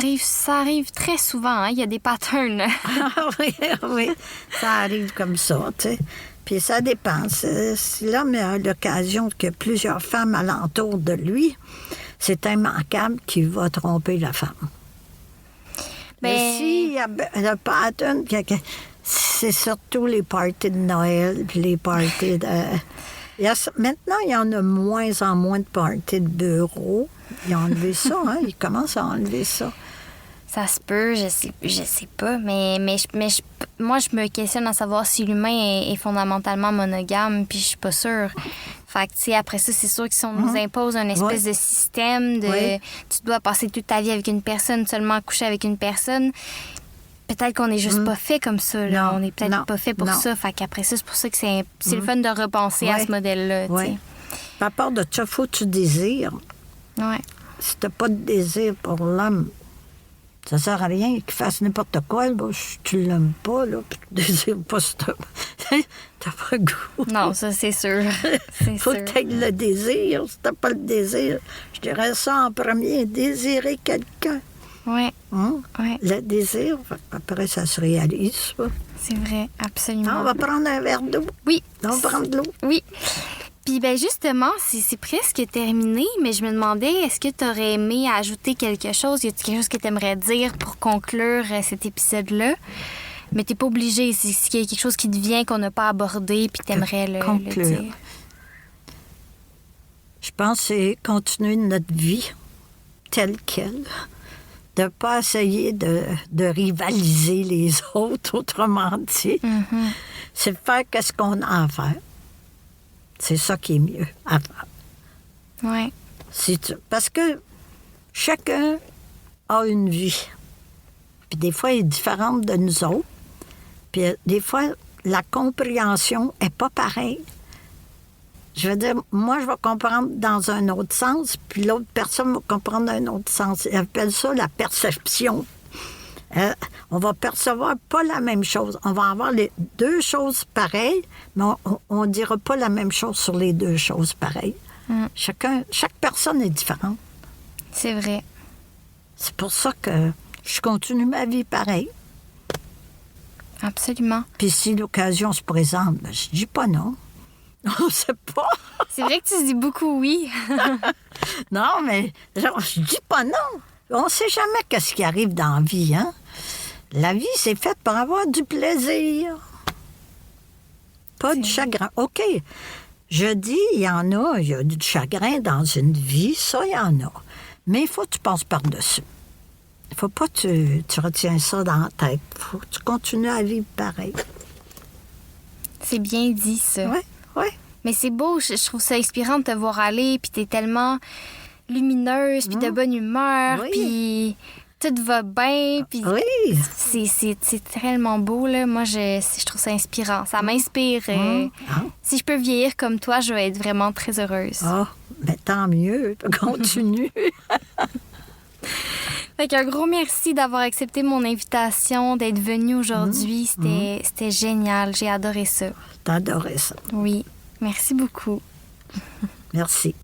S1: arrive très souvent, hein? Il y a des patterns.
S2: Ah oui, oui, ça arrive comme ça, tu sais. Puis ça dépend. Si l'homme a l'occasion qu'il y a plusieurs femmes alentour de lui, c'est immanquable qu'il va tromper la femme. Mais
S1: Ben-
S2: s'il y a le pattern, c'est surtout les parties de Noël, puis les parties de... Maintenant, il y en a moins en moins de parties de bureau. Ils ont enlevé ça, hein? Ils commencent à enlever ça.
S1: Ça se peut, je sais pas, mais moi, je me questionne à savoir si l'humain est fondamentalement monogame, puis je suis pas sûre. Fait que, tu sais, après ça, c'est sûr qu'on nous impose une espèce de système de tu dois passer toute ta vie avec une personne, seulement coucher avec une personne. Peut-être qu'on n'est juste pas fait comme ça, là. On n'est peut-être pas fait pour ça. Fait qu'après ça, c'est pour ça que c'est le fun de repenser à ce modèle-là, tu sais.
S2: À part de ça, faut que tu désires.
S1: Ouais.
S2: Si t'as pas de désir pour l'homme, ça sert à rien qu'il fasse n'importe quoi. Là, tu l'aimes pas, là, puis tu désires pas ça. T'as pas le goût.
S1: Non, ça, c'est sûr.
S2: Faut que t'aies le désir. Si t'as pas le désir, je dirais ça en premier, désirer quelqu'un.
S1: Oui. Ouais.
S2: Le désir, après, ça se réalise. Ça.
S1: C'est vrai, absolument.
S2: On va prendre un verre d'eau.
S1: Oui.
S2: On va prendre de l'eau.
S1: Oui. Puis, ben justement, c'est presque terminé, mais je me demandais, est-ce que tu aurais aimé ajouter quelque chose? Y a-t-il quelque chose que tu aimerais dire pour conclure cet épisode-là? Mais t'es pas obligé. S'il y a quelque chose qui te vient qu'on n'a pas abordé, puis tu aimerais le dire.
S2: Je pense que c'est continuer notre vie telle qu'elle. De ne pas essayer de rivaliser les autres, autrement dit. Mm-hmm. C'est faire ce qu'on a à faire. C'est ça qui est mieux à faire.
S1: Oui.
S2: Parce que chacun a une vie. Puis des fois, elle est différente de nous autres. Puis des fois, la compréhension n'est pas pareille. Je veux dire, moi, je vais comprendre dans un autre sens, puis l'autre personne va comprendre dans un autre sens. Ils appellent ça la perception. On va percevoir pas la même chose. On va avoir les deux choses pareilles, mais on ne dira pas la même chose sur les deux choses pareilles. Chaque personne est différente.
S1: C'est vrai.
S2: C'est pour ça que je continue ma vie pareil.
S1: Absolument.
S2: Puis si l'occasion se présente, ben, je dis pas non. On ne sait pas.
S1: C'est vrai que tu dis beaucoup oui.
S2: Non, mais je dis pas non. On ne sait jamais qu'est-ce qui arrive dans la vie, hein? La vie, c'est faite pour avoir du plaisir. Pas du chagrin. OK, je dis, il y a du chagrin dans une vie, ça, il y en a. Mais il faut que tu passes par-dessus. Il ne faut pas que tu retiens ça dans la tête. Il faut que tu continues à vivre pareil.
S1: C'est bien dit, ça.
S2: Oui.
S1: Mais c'est beau, je trouve ça inspirant de te voir aller, puis t'es tellement lumineuse, puis de bonne humeur, puis tout va bien, puis c'est tellement beau, là. Moi, je trouve ça inspirant. Ça m'inspire. Si je peux vieillir comme toi, je vais être vraiment très heureuse.
S2: Ben tant mieux. Continue.
S1: Fait qu'un gros merci d'avoir accepté mon invitation, d'être venue aujourd'hui. C'était génial. J'ai adoré ça.
S2: T'as adoré ça.
S1: Oui. Merci beaucoup.
S2: Merci.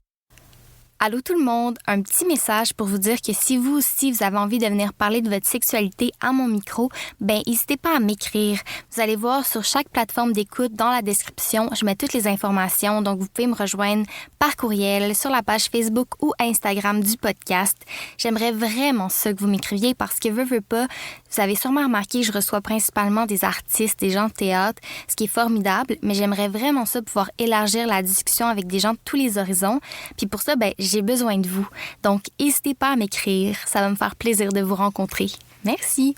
S1: Allô tout le monde, un petit message pour vous dire que si vous aussi vous avez envie de venir parler de votre sexualité à mon micro, ben n'hésitez pas à m'écrire. Vous allez voir sur chaque plateforme d'écoute dans la description, je mets toutes les informations, donc vous pouvez me rejoindre par courriel sur la page Facebook ou Instagram du podcast. J'aimerais vraiment ça que vous m'écriviez parce que veux pas, vous avez sûrement remarqué que je reçois principalement des artistes, des gens de théâtre, ce qui est formidable, mais j'aimerais vraiment ça pouvoir élargir la discussion avec des gens de tous les horizons. Puis pour ça, ben j'ai besoin de vous. Donc, n'hésitez pas à m'écrire. Ça va me faire plaisir de vous rencontrer. Merci.